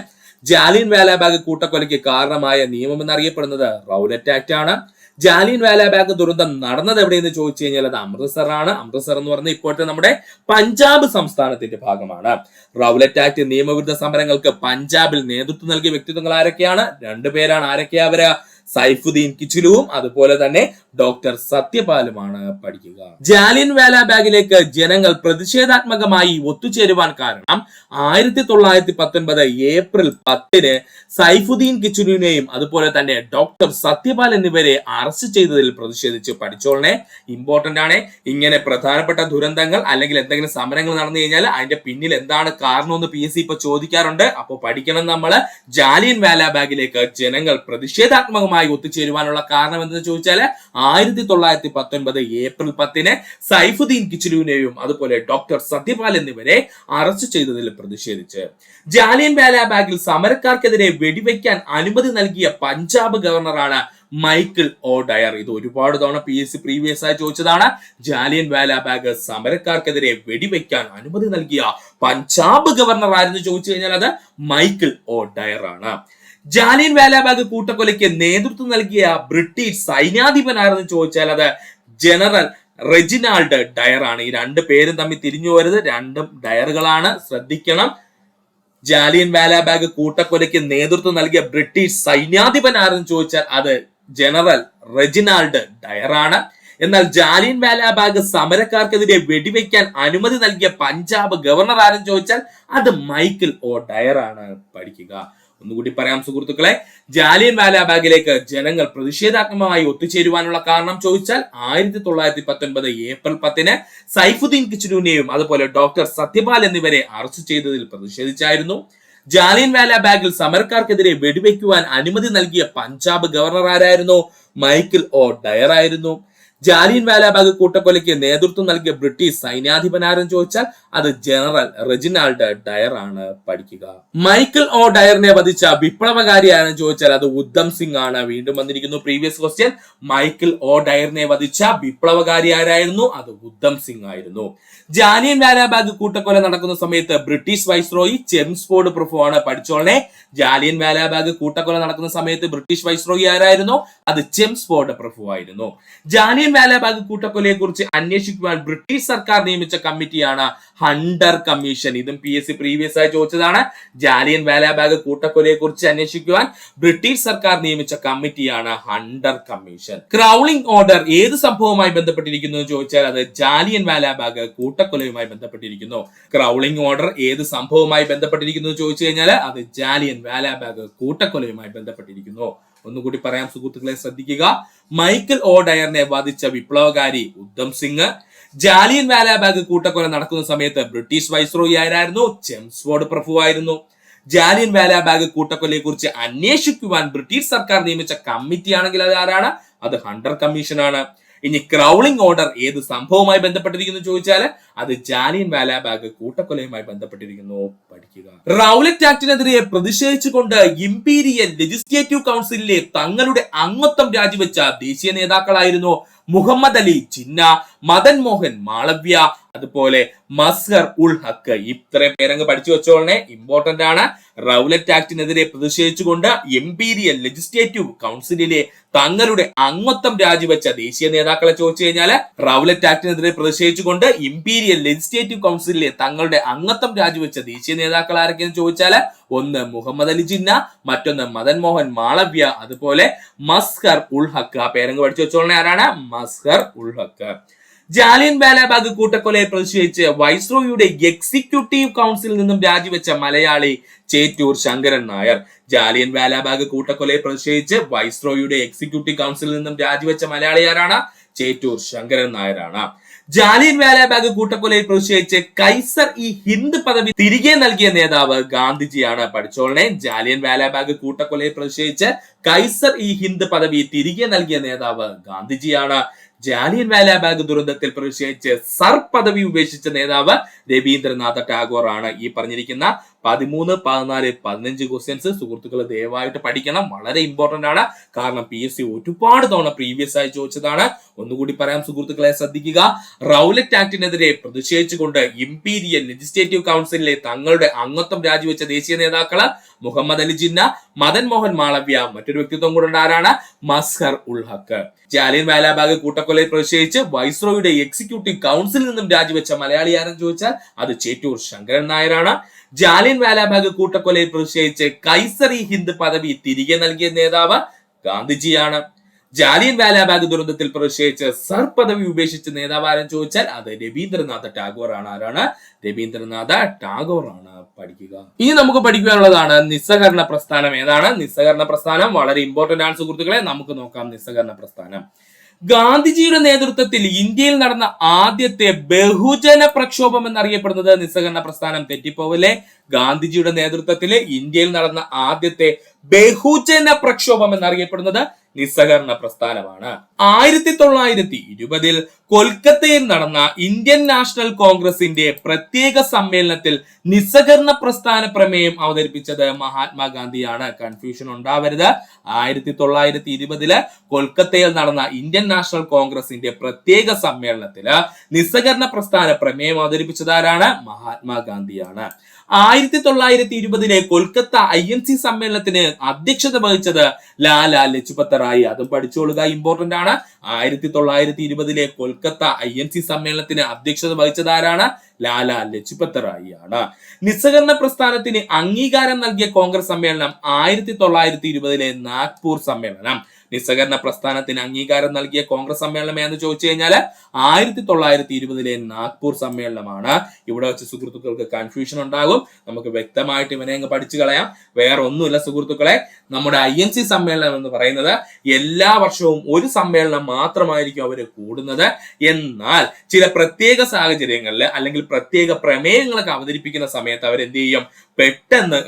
ജാലിയൻ വാലാബാഗ് കൂട്ടക്കൊലയ്ക്ക് കാരണമായ നിയമം എന്നറിയപ്പെടുന്നത് റൗലറ്റ് ആക്ട് ആണ്. ജാലിയൻ വാലാബാഗ് ദുരന്തം നടന്നത് എവിടെയെന്ന് ചോദിച്ചു കഴിഞ്ഞാൽ അത് അമൃത്സർ ആണ്. അമൃത്സർ എന്ന് പറഞ്ഞാൽ ഇപ്പോഴത്തെ നമ്മുടെ പഞ്ചാബ് സംസ്ഥാനത്തിന്റെ ഭാഗമാണ്. റൗലറ്റ് ആക്ട് നിയമവിരുദ്ധ സമരങ്ങൾക്ക് പഞ്ചാബിൽ നേതൃത്വം നൽകിയ വ്യക്തിത്വങ്ങൾ ആരൊക്കെയാണ്? രണ്ടുപേരാണ്. ആരൊക്കെയാ അവര്? സൈഫുദ്ദീൻ കിച്ചിലുവും അതുപോലെ തന്നെ ഡോക്ടർ സത്യപാലുമാണ്. പഠിക്കുക. ജാലിയൻ വാലാബാഗിലേക്ക് ജനങ്ങൾ പ്രതിഷേധാത്മകമായി ഒത്തുചേരുവാൻ കാരണം 1919 ഏപ്രിൽ 10 സൈഫുദ്ദീൻ കിച്ചിലുവിനെയും അതുപോലെ തന്നെ ഡോക്ടർ സത്യപാൽ എന്നിവരെ അറസ്റ്റ് ചെയ്തതിൽ പ്രതിഷേധിച്ച് പഠിച്ചോളനെ. ഇമ്പോർട്ടന്റ് ആണ്. ഇങ്ങനെ പ്രധാനപ്പെട്ട ദുരന്തങ്ങൾ അല്ലെങ്കിൽ എന്തെങ്കിലും സമരങ്ങൾ നടന്നു കഴിഞ്ഞാൽ അതിന്റെ പിന്നിൽ എന്താണ് കാരണമെന്ന് PSC ഇപ്പൊ ചോദിക്കാറുണ്ട്. അപ്പോൾ പഠിക്കണം നമ്മൾ. ജാലിയൻ വാലാബാഗിലേക്ക് ജനങ്ങൾ പ്രതിഷേധാത്മകമായി ഒത്തുചേരുവാനുള്ള കാരണം എന്തെന്ന് ചോദിച്ചാൽ 1919 ഏപ്രിൽ 10 സൈഫുദ്ദീൻ കിച്ചിലുവിനെയും അതുപോലെ ഡോക്ടർ സത്യപാൽ എന്നിവരെ അറസ്റ്റ് ചെയ്തതിൽ പ്രതിഷേധിച്ച്. ജാലിയൻ വാലാബാഗിൽ സമരക്കാർക്കെതിരെ വെടിവെക്കാൻ അനുമതി നൽകിയ പഞ്ചാബ് ഗവർണറാണ് മൈക്കിൾ ഒ ഡയർ. ഇത് ഒരുപാട് തവണ PSC പ്രീവിയസ് ആയി ചോദിച്ചതാണ്. ജാലിയൻ വാലാബാഗ് സമരക്കാർക്കെതിരെ വെടിവെക്കാൻ അനുമതി നൽകിയ പഞ്ചാബ് ഗവർണർ ആരെന്ന് ചോദിച്ചു കഴിഞ്ഞാൽ അത് മൈക്കിൾ ഒ ഡയർ ആണ്. ജാലിയൻ വാലാബാഗ് കൂട്ടക്കൊലയ്ക്ക് നേതൃത്വം നൽകിയ ബ്രിട്ടീഷ് സൈന്യാധിപനാരെന്ന് ചോദിച്ചാൽ അത് ജനറൽ റെജിനാൾഡ് ഡയർ ആണ്. ഈ രണ്ട് പേരും തമ്മിൽ തിരിഞ്ഞു പോരുത്, രണ്ടും ഡയറുകളാണ്, ശ്രദ്ധിക്കണം. ജാലിയൻ വാലാബാഗ് കൂട്ടക്കൊലയ്ക്ക് നേതൃത്വം നൽകിയ ബ്രിട്ടീഷ് സൈന്യാധിപൻ ആരെന്ന് ചോദിച്ചാൽ അത് ജനറൽ റെജിനാൾഡ് ഡയർ ആണ്. എന്നാൽ ജാലിയൻ വാലാബാഗ് സമരക്കാർക്കെതിരെ വെടിവെക്കാൻ അനുമതി നൽകിയ പഞ്ചാബ് ഗവർണർ ആരെന്ന് ചോദിച്ചാൽ അത് മൈക്കിൾ ഒ ഡയർ ആണ്. പഠിക്കുക. ഒന്നുകൂടി പറയാം സുഹൃത്തുക്കളെ. ജാലിയൻ വാലാബാഗിലേക്ക് ജനങ്ങൾ പ്രതിഷേധാത്മകമായി ഒത്തുചേരുവാനുള്ള കാരണം ചോദിച്ചാൽ 1919 ഏപ്രിൽ 10 സൈഫുദ്ദീൻ കിച്ചിലുവിനെയും അതുപോലെ ഡോക്ടർ സത്യപാൽ എന്നിവരെ അറസ്റ്റ് ചെയ്തതിൽ പ്രതിഷേധിച്ചായിരുന്നു. ജാലിയൻ വാലാബാഗിൽ സമരക്കാർക്കെതിരെ വെടിവെക്കുവാൻ അനുമതി നൽകിയ പഞ്ചാബ് ഗവർണർ ആരായിരുന്നു? മൈക്കിൾ ഒ ഡയർ ആയിരുന്നു. ജാലിയൻ വാലാബാഗ് കൂട്ടക്കൊലയ്ക്ക് നേതൃത്വം നൽകിയ ബ്രിട്ടീഷ് സൈന്യാധിപനാരെന്ന് ചോദിച്ചാൽ അത് ജനറൽ റെജിനാൾഡ് ഡയർ ആണ്. പഠിക്കുക. മൈക്കിൾ ഒ ഡയറിനെ വധിച്ച വിപ്ലവകാരി ആരെന്ന് ചോദിച്ചാൽ അത് ഉദ്ധം സിംഗ് ആണ്. വീണ്ടും വന്നിരിക്കുന്നു പ്രീവിയസ് ക്വസ്റ്റ്യൻ. മൈക്കിൾ ഒ ഡയറിനെ വധിച്ച വിപ്ലവകാരി ആരായിരുന്നു? അത് ഉദ്ധം സിംഗ് ആയിരുന്നു. ജാലിയൻ വാലാബാഗ് കൂട്ടക്കൊല നടക്കുന്ന സമയത്ത് ബ്രിട്ടീഷ് വൈസ്രോയി ചെംസ്ഫോർഡ് പ്രഭു ആണ്. പഠിച്ചോളനെ. ജാലിയൻ വാലാബാഗ് കൂട്ടക്കൊല നടക്കുന്ന സമയത്ത് ബ്രിട്ടീഷ് വൈസ്രോയി ആരായിരുന്നു? അത് ചെംസ്ഫോർഡ് പ്രഭു ആയിരുന്നു. ജാലിയൻ വാലാബാഗ് കൂട്ടക്കൊലയെ കുറിച്ച് അന്വേഷിക്കുവാൻ ബ്രിട്ടീഷ് സർക്കാർ നിയമിച്ച കമ്മിറ്റിയാണ് ഹണ്ടർ കമ്മീഷൻ. ഇതും PSC പ്രീവിയസ് ആയി ചോദിച്ചതാണ്. ജാലിയൻ വാലാബാഗ് കൂട്ടക്കൊലയെ കുറിച്ച് അന്വേഷിക്കുവാൻ ബ്രിട്ടീഷ് സർക്കാർ നിയമിച്ച കമ്മിറ്റിയാണ് ഹണ്ടർ കമ്മീഷൻ. ക്രൗളിംഗ് ഓർഡർ ഏത് സംഭവവുമായി ബന്ധപ്പെട്ടിരിക്കുന്നു എന്ന് ചോദിച്ചാൽ അത് ജാലിയൻ വാലാബാഗ് കൂട്ടക്കൊലയുമായി ബന്ധപ്പെട്ടിരിക്കുന്നു. ക്രൗളിംഗ് ഓർഡർ ഏത് സംഭവവുമായി ബന്ധപ്പെട്ടിരിക്കുന്നു എന്ന് ചോദിച്ചു കഴിഞ്ഞാൽ അത് ജാലിയൻ വാലാബാഗ് കൂട്ടക്കൊലയുമായി ബന്ധപ്പെട്ടിരിക്കുന്നു. ഒന്നുകൂടി പറയാം സുഹൃത്തുക്കളെ, ശ്രദ്ധിക്കുക. മൈക്കിൾ ഒ ഡയറിനെ വധിച്ച വിപ്ലവകാരി ഉദ്ധം സിംഗ്. ജാലിയൻ വാലാബാഗ് കൂട്ടക്കൊല നടക്കുന്ന സമയത്ത് ബ്രിട്ടീഷ് വൈസ്രോയി ആരായിരുന്നു? ചെംസ്ഫോർഡ് പ്രഭു ആയിരുന്നു. ജാലിയൻ വാലാബാഗ് കൂട്ടക്കൊലയെ കുറിച്ച് അന്വേഷിക്കുവാൻ ബ്രിട്ടീഷ് സർക്കാർ നിയമിച്ച കമ്മിറ്റി ആണെങ്കിൽ അത് ആരാണ്? അത് ഹണ്ടർ കമ്മീഷൻ ആണ്. ഇനി ക്രൗളിംഗ് ഓർഡർ ഏത് സംഭവവുമായി ബന്ധപ്പെട്ടിരിക്കുന്നു ചോദിച്ചാൽ അത് ജാലിയൻ വാലാബാഗ് കൂട്ടക്കൊലയുമായി ബന്ധപ്പെട്ടിരിക്കുന്നു. പഠിക്കുക. റൗലറ്റ് ആക്ടിനെതിരെ പ്രതിഷേധിച്ചുകൊണ്ട് ഇംപീരിയൽ ലെജിസ്ലേറ്റീവ് കൗൺസിലിലെ തങ്ങളുടെ അംഗത്വം രാജിവെച്ച ദേശീയ നേതാക്കളായിരുന്നു മുഹമ്മദ് അലി ജിന്ന, മദൻ മോഹൻ മാളവ്യ, അതുപോലെ മസ്ഹർ ഉൾ ഹക്ക്. ഇത്രയും പേരങ്ങ് പഠിച്ചു വെച്ചോളനെ, ഇമ്പോർട്ടന്റ് ആണ്. റൗലറ്റ് ആക്ടിനെതിരെ പ്രതിഷേധിച്ചുകൊണ്ട് ഇംപീരിയൽ ലെജിസ്ലേറ്റീവ് കൗൺസിലിലെ തങ്ങളുടെ അംഗത്വം രാജിവെച്ച ദേശീയ നേതാക്കളെ ചോദിച്ചു കഴിഞ്ഞാല് റൗലറ്റ് ആക്ടിനെതിരെ പ്രതിഷേധിച്ചുകൊണ്ട് ഇംപീരിയൽ ലെജിസ്ലേറ്റീവ് കൗൺസിലിലെ തങ്ങളുടെ അംഗത്വം രാജിവെച്ച ദേശീയ നേതാക്കൾ ആരൊക്കെയെന്ന് ചോദിച്ചാല് ഒന്ന് മുഹമ്മദ് അലി ജിന്ന, മറ്റൊന്ന് മദൻ മോഹൻ മാളവ്യ, അതുപോലെ മസ്ഹർ ഉൾ ഹക്ക്. ആ പേരങ്ങ് പഠിച്ചു വെച്ചോളനെ. ആരാണ്? മസ്ഹർ ഉൾ ഹക്ക്. ജാലിയൻ വാലാബാഗ് കൂട്ടക്കൊലയെ പ്രതിഷേധിച്ച് വൈസ്രോയുടെ എക്സിക്യൂട്ടീവ് കൗൺസിലിൽ നിന്നും രാജിവെച്ച മലയാളി ചേറ്റൂർ ശങ്കരൻ നായർ. ജാലിയൻ വാലാബാഗ് കൂട്ടക്കൊലയെ പ്രതിഷേധിച്ച് വൈസ്രോയുടെ എക്സിക്യൂട്ടീവ് കൗൺസിലിൽ നിന്നും രാജിവെച്ച മലയാളി ആരാണ്? ചേറ്റൂർ ശങ്കരൻ നായരാണ്. ജാലിയൻ വാലാബാഗ് കൂട്ടക്കൊലയിൽ പ്രതിഷേധിച്ച് കൈസർ ഇ ഹിന്ദ് പദവി തിരികെ നൽകിയ നേതാവ് ഗാന്ധിജിയാണ്. പഠിച്ചോളനെ, ജാലിയൻ വാലാബാഗ് കൂട്ടക്കൊലയിൽ പ്രതിഷേധിച്ച് കൈസർ ഇ ഹിന്ദ് പദവി തിരികെ നൽകിയ നേതാവ് ഗാന്ധിജിയാണ്. ജാലിയൻ വാലാബാഗ് ദുരന്തത്തിൽ പ്രതിഷേധിച്ച് സർ പദവി ഉപേക്ഷിച്ച നേതാവ് രവീന്ദ്രനാഥ ടാഗോർ ആണ്. ഈ പറഞ്ഞിരിക്കുന്ന 13, 14, 15 ക്വസ്റ്റ്യൻസ് സുഹൃത്തുക്കൾ ദയവായിട്ട് പഠിക്കണം. വളരെ ഇമ്പോർട്ടന്റ് ആണ്. കാരണം PSC ഒരുപാട് തവണ പ്രീവിയസ് ആയി ചോദിച്ചതാണ്. ഒന്നുകൂടി പറയാം സുഹൃത്തുക്കളെ, ശ്രദ്ധിക്കുക. റൗലറ്റ് ആക്ടിനെതിരെ പ്രതിഷേധിച്ചുകൊണ്ട് ഇംപീരിയൽ ലെജിസ്ലേറ്റീവ് കൗൺസിലിലെ തങ്ങളുടെ അംഗത്വം രാജിവെച്ച ദേശീയ നേതാക്കള് മുഹമ്മദ് അലി ജിന്ന, മദൻ മോഹൻ മാളവ്യ, മറ്റൊരു വ്യക്തിത്വം കൂടെ ആരാണ്? മസ്ഹർ ഉൽ ഹക്ക്. ജാലിയൻ വാലാബാഗ് കൂട്ടക്കൊലയിൽ പ്രതിഷേധിച്ച് വൈസ്രോയുടെ എക്സിക്യൂട്ടീവ് കൗൺസിലിൽ നിന്നും രാജിവെച്ച മലയാളി ആരെന്ന് ചോദിച്ചാൽ അത് ചേറ്റൂർ ശങ്കരൻ നായരാണ്. ജാലിയൻ വാലാബാഗ് കൂട്ടക്കൊലയിൽ പ്രതിഷേധിച്ച് കൈസർ ഇ ഹിന്ദ് പദവി തിരികെ നൽകിയ നേതാവ് ഗാന്ധിജിയാണ്. ജാലിയൻ വാലാബാഗ് ദുരന്തത്തിൽ പ്രതിഷേധിച്ച് സർ പദവി ഉപേക്ഷിച്ച നേതാവ് ആരെന്ന് ചോദിച്ചാൽ അത് രവീന്ദ്രനാഥ ടാഗോർ ആണ്. ആരാണ്? രവീന്ദ്രനാഥ ടാഗോർ ആണ്. പഠിക്കുക. ഇനി നമുക്ക് പഠിക്കാനുള്ളതാണ് നിസ്സഹകരണ പ്രസ്ഥാനം. ഏതാണ് നിസ്സഹകരണ പ്രസ്ഥാനം? വളരെ ഇമ്പോർട്ടന്റ് ആണ് സുഹൃത്തുക്കളെ. നമുക്ക് നോക്കാം നിസ്സഹകരണ പ്രസ്ഥാനം. ഗാന്ധിജിയുടെ നേതൃത്വത്തിൽ ഇന്ത്യയിൽ നടന്ന ആദ്യത്തെ ബഹുജന പ്രക്ഷോഭം എന്നറിയപ്പെടുന്നത് നിസ്സഹകരണ പ്രസ്ഥാനം. തെറ്റിപ്പോവല്ലേ? ഗാന്ധിജിയുടെ നേതൃത്വത്തിൽ ഇന്ത്യയിൽ നടന്ന ആദ്യത്തെ ബഹുജന പ്രക്ഷോഭം എന്നറിയപ്പെടുന്നത് നിസ്സഹകരണ പ്രസ്ഥാനമാണ്. 1920 കൊൽക്കത്തയിൽ നടന്ന ഇന്ത്യൻ നാഷണൽ കോൺഗ്രസിന്റെ പ്രത്യേക സമ്മേളനത്തിൽ നിസ്സഹകരണ പ്രസ്ഥാന പ്രമേയം അവതരിപ്പിച്ചത് മഹാത്മാഗാന്ധിയാണ്. കൺഫ്യൂഷൻ ഉണ്ടാവരുത്. 1920 കൊൽക്കത്തയിൽ നടന്ന ഇന്ത്യൻ നാഷണൽ കോൺഗ്രസിന്റെ പ്രത്യേക സമ്മേളനത്തില് നിസ്സഹകരണ പ്രസ്ഥാന പ്രമേയം അവതരിപ്പിച്ചത് ആരാണ്? മഹാത്മാഗാന്ധിയാണ്. 1920 കൊൽക്കത്ത INC സമ്മേളനത്തിന് അധ്യക്ഷത വഹിച്ചത് ലാലാ ലജ്പത് റായ്. അതും പഠിച്ചോളുക, ഇമ്പോർട്ടന്റ് ആണ്. 1920 കൊൽക്കത്ത INC സമ്മേളനത്തിന് അധ്യക്ഷത വഹിച്ചത് ആരാണ്? ലാലാ ലജ്പത് റായ് ആണ്. നിസ്സഹകരണ പ്രസ്ഥാനത്തിന് അംഗീകാരം നൽകിയ കോൺഗ്രസ് സമ്മേളനം 1920 നാഗ്പൂർ സമ്മേളനം. നിസ്സഹകരണ പ്രസ്ഥാനത്തിന് അംഗീകാരം നൽകിയ കോൺഗ്രസ് സമ്മേളനം എന്ന് ചോദിച്ചു കഴിഞ്ഞാൽ 1920 നാഗ്പൂർ സമ്മേളനമാണ്. ഇവിടെ വെച്ച് സുഹൃത്തുക്കൾക്ക് കൺഫ്യൂഷൻ ഉണ്ടാകും. നമുക്ക് വ്യക്തമായിട്ട് ഇവനെ അങ്ങ് പഠിച്ചു കളയാം. വേറെ ഒന്നുമില്ല സുഹൃത്തുക്കളെ, നമ്മുടെ INC സമ്മേളനം എന്ന് പറയുന്നത് എല്ലാ വർഷവും ഒരു സമ്മേളനം മാത്രമായിരിക്കും അവർ കൂടുന്നത്. എന്നാൽ ചില പ്രത്യേക സാഹചര്യങ്ങളിൽ അല്ലെങ്കിൽ പ്രത്യേക പ്രമേയങ്ങളൊക്കെ അവതരിപ്പിക്കുന്ന സമയത്ത് അവർ എന്ത് ചെയ്യും? പെട്ടെന്ന്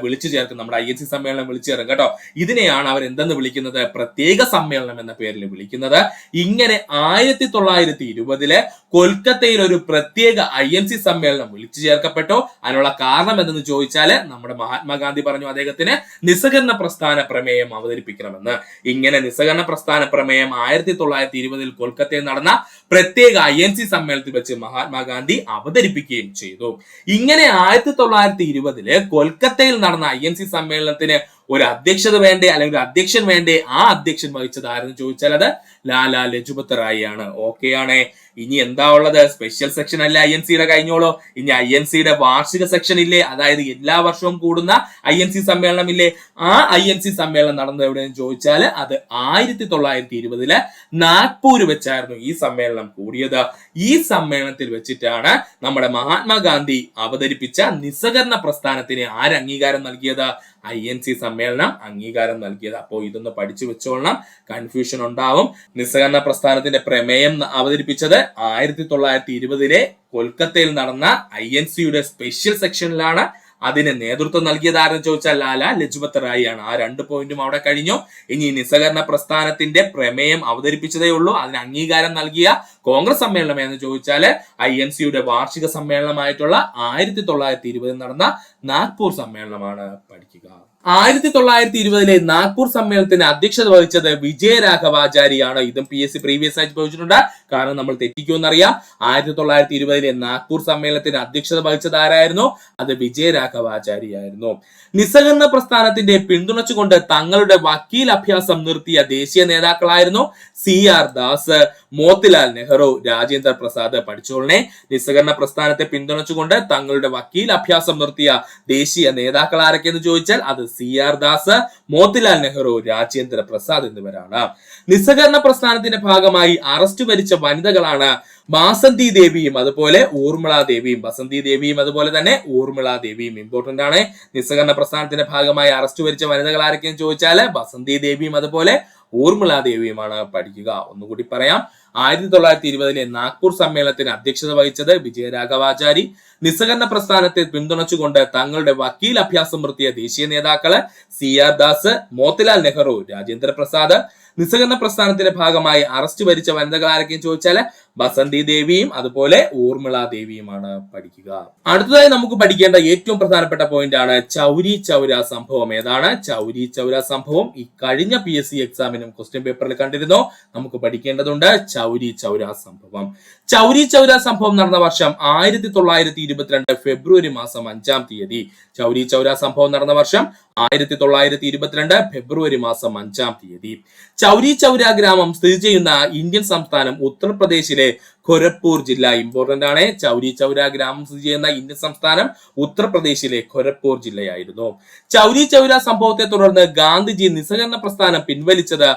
വിളിച്ചു ചേർക്കും. നമ്മുടെ INC സമ്മേളനം വിളിച്ചു ചേർക്കും കേട്ടോ. ഇതിനെയാണ് അവർ എന്തെന്ന് വിളിക്കുന്നത്? പ്രത്യേക സമ്മേളനം എന്ന പേരിൽ വിളിക്കുന്നത്. ഇങ്ങനെ 1920 കൊൽക്കത്തയിൽ ഒരു പ്രത്യേക INC സമ്മേളനം വിളിച്ചു ചേർക്കപ്പെട്ടു. അതിനുള്ള കാരണം എന്തെന്ന് ചോദിച്ചാൽ നമ്മുടെ മഹാത്മാഗാന്ധി പറഞ്ഞു അദ്ദേഹത്തിന് നിസ്സഹകരണ പ്രസ്ഥാന പ്രമേയം അവതരിപ്പിക്കണമെന്ന്. ഇങ്ങനെ നിസ്സഹകരണ പ്രസ്ഥാന പ്രമേയം 1920 കൊൽക്കത്തയിൽ നടന്ന പ്രത്യേക INC സമ്മേളനത്തിൽ വെച്ച് മഹാത്മാഗാന്ധി അവതരിപ്പിക്കുകയും ചെയ്തു. ഇങ്ങനെ 1920 കൊൽക്കത്തയിൽ നടന്ന INC സമ്മേളനത്തിന് ഒരു അധ്യക്ഷത വേണ്ടേ അല്ലെങ്കിൽ ഒരു അധ്യക്ഷൻ വേണ്ടേ? ആ അധ്യക്ഷൻ വഹിച്ചത് ആരെന്ന് ചോദിച്ചാൽ അത് ലാലാ ലജ്പത് റായ് ആണ്. ഓക്കെ ആണ്. ഇനി എന്താ ഉള്ളത്? സ്പെഷ്യൽ സെക്ഷൻ അല്ലേ INCയുടെ കഴിഞ്ഞോളൂ. ഇനി INCയുടെ വാർഷിക സെക്ഷൻ ഇല്ലേ? അതായത് എല്ലാ വർഷവും കൂടുന്ന INC സമ്മേളനം ഇല്ലേ? ആ INC സമ്മേളനം നടന്നത് എവിടെയെന്ന് ചോദിച്ചാൽ അത് 1920 നാഗ്പൂർ വെച്ചായിരുന്നു ഈ സമ്മേളനം കൂടിയത്. ഈ സമ്മേളനത്തിൽ വെച്ചിട്ടാണ് നമ്മുടെ മഹാത്മാഗാന്ധി അവതരിപ്പിച്ച നിസ്സഹകരണ പ്രസ്ഥാനത്തിന് ആര് അംഗീകാരം നൽകിയത്? INC സമ്മേളനം അംഗീകാരം നൽകിയത്. അപ്പോൾ ഇതൊന്ന് പഠിച്ചു വെച്ചോളണം, കൺഫ്യൂഷൻ ഉണ്ടാവും. നിസ്സഹകരണ പ്രസ്ഥാനത്തിന്റെ പ്രമേയം അവതരിപ്പിച്ചത് 1920 കൊൽക്കത്തയിൽ നടന്ന INCയുടെ സ്പെഷ്യൽ സെക്ഷനിലാണ്. അതിന് നേതൃത്വം നൽകിയത് ആരെന്ന് ചോദിച്ചാൽ ലാലാ ലജ്പത് റായ് ആണ്. ആ 2 പോയിന്റും അവിടെ കഴിഞ്ഞു. ഇനി നിസ്സഹകരണ പ്രസ്ഥാനത്തിന്റെ പ്രമേയം അവതരിപ്പിച്ചതേ ഉള്ളൂ. അതിന് അംഗീകാരം നൽകിയ കോൺഗ്രസ് സമ്മേളനം എന്ന് ചോദിച്ചാൽ INCയുടെ വാർഷിക സമ്മേളനമായിട്ടുള്ള 1920 നടന്ന നാഗ്പൂർ സമ്മേളനമാണ്. പഠിക്കുക. 1920 നാഗ്പൂർ സമ്മേളനത്തിന് അധ്യക്ഷത വഹിച്ചത് വിജയരാഘവാചാരിയാണ്. ഇതും PSC പ്രീവിയസ് ആയിട്ട് ചോദിച്ചിട്ടുണ്ട്. കാരണം നമ്മൾ തെറ്റിക്കുമെന്നറിയാം. 1920 നാഗ്പൂർ സമ്മേളനത്തിന് അധ്യക്ഷത വഹിച്ചത് ആരായിരുന്നു? അത് വിജയരാഘവാചാരി ആയിരുന്നു. നിസ്സഹകരണ പ്രസ്ഥാനത്തിന്റെ പിന്തുണച്ചുകൊണ്ട് തങ്ങളുടെ വക്കീൽ അഭ്യാസം നിർത്തിയ ദേശീയ നേതാക്കളായിരുന്നു CR ദാസ്, മോത്തിലാൽ നെഹ്റു, രാജേന്ദ്ര പ്രസാദ്. പഠിച്ചോളനെ. നിസ്സഹകരണ പ്രസ്ഥാനത്തെ പിന്തുണച്ചുകൊണ്ട് തങ്ങളുടെ വക്കീൽ അഭ്യാസം നിർത്തിയ ദേശീയ നേതാക്കൾ ആരൊക്കെയെന്ന് ചോദിച്ചാൽ അത് CR ദാസ്, മോത്തിലാൽ നെഹ്റു, രാജേന്ദ്ര പ്രസാദ് എന്നിവരാണ്. നിസ്സഹകരണ പ്രസ്ഥാനത്തിന്റെ ഭാഗമായി അറസ്റ്റ് വരിച്ച വനിതകളാണ് ബാസന്തി ദേവിയും അതുപോലെ ഊർമിള ദേവിയും. ബസന്തി ദേവിയും അതുപോലെ തന്നെ ഊർമിള ദേവിയും ഇമ്പോർട്ടന്റ് ആണ്. നിസ്സഹകരണ പ്രസ്ഥാനത്തിന്റെ ഭാഗമായി അറസ്റ്റ് വരിച്ച വനിതകൾ ആരൊക്കെയെന്ന് ചോദിച്ചാൽ ബസന്തി ദേവിയും അതുപോലെ ഊർമിള ദേവിയുമാണ്. പഠിക്കുക. ഒന്നുകൂടി പറയാം. 1920 നാഗ്പൂർ സമ്മേളനത്തിന് അധ്യക്ഷത വഹിച്ചത് വിജയരാഘവാചാരി. നിസ്സഹകരണ പ്രസ്ഥാനത്തെ പിന്തുണച്ചുകൊണ്ട് തങ്ങളുടെ വക്കീൽ അഭ്യാസം നിർത്തിയ ദേശീയ നേതാക്കള് CR ദാസ്, മോത്തിലാൽ നെഹ്റു, രാജേന്ദ്ര പ്രസാദ്. നിസ്സഹകരണ പ്രസ്ഥാനത്തിന്റെ ഭാഗമായി അറസ്റ്റ് വരിച്ച വനിതകൾ ആരൊക്കെയും ചോദിച്ചാല് ബസന്തി ദേവിയും അതുപോലെ ഊർമിള ദേവിയുമാണ്. പഠിക്കുക. അടുത്തതായി നമുക്ക് പഠിക്കേണ്ട ഏറ്റവും പ്രധാനപ്പെട്ട പോയിന്റ് ആണ് ചൗരി ചൗര സംഭവം. ഏതാണ് ചൗരി ചൗര സംഭവം? ഈ കഴിഞ്ഞ PSC എക്സാമിനും ക്വസ്റ്റ്യൻ പേപ്പറിൽ കണ്ടിരുന്നോ? നമുക്ക് പഠിക്കേണ്ടതുണ്ട് ചൗരി ചൗര സംഭവം. ചൗരി ചൗര സംഭവം നടന്ന വർഷം 1922 ഫെബ്രുവരി മാസം 5-ാം തീയതി. ചൗരി ചൗര സംഭവം നടന്ന വർഷം 1922 ഫെബ്രുവരി മാസം 5-ാം തീയതി. ചൗരി ചൗര ഗ്രാമം സ്ഥിതി ചെയ്യുന്ന ഇന്ത്യൻ സംസ്ഥാനം ഉത്തർപ്രദേശിലെ ഖൊരഗ്പൂർ ജില്ല. ഇമ്പോർട്ടന്റ് ആണ്. ചൗരി ചൗര ഗ്രാമം സ്ഥിതി ചെയ്യുന്ന ഇന്ത്യൻ സംസ്ഥാനം ഉത്തർപ്രദേശിലെ ഖൊരഗ്പൂർ ജില്ലയായിരുന്നു. ചൗരി ചൗര സംഭവത്തെ തുടർന്ന് ഗാന്ധിജി നിസ്സഹകരണ പ്രസ്ഥാനം പിൻവലിച്ചത്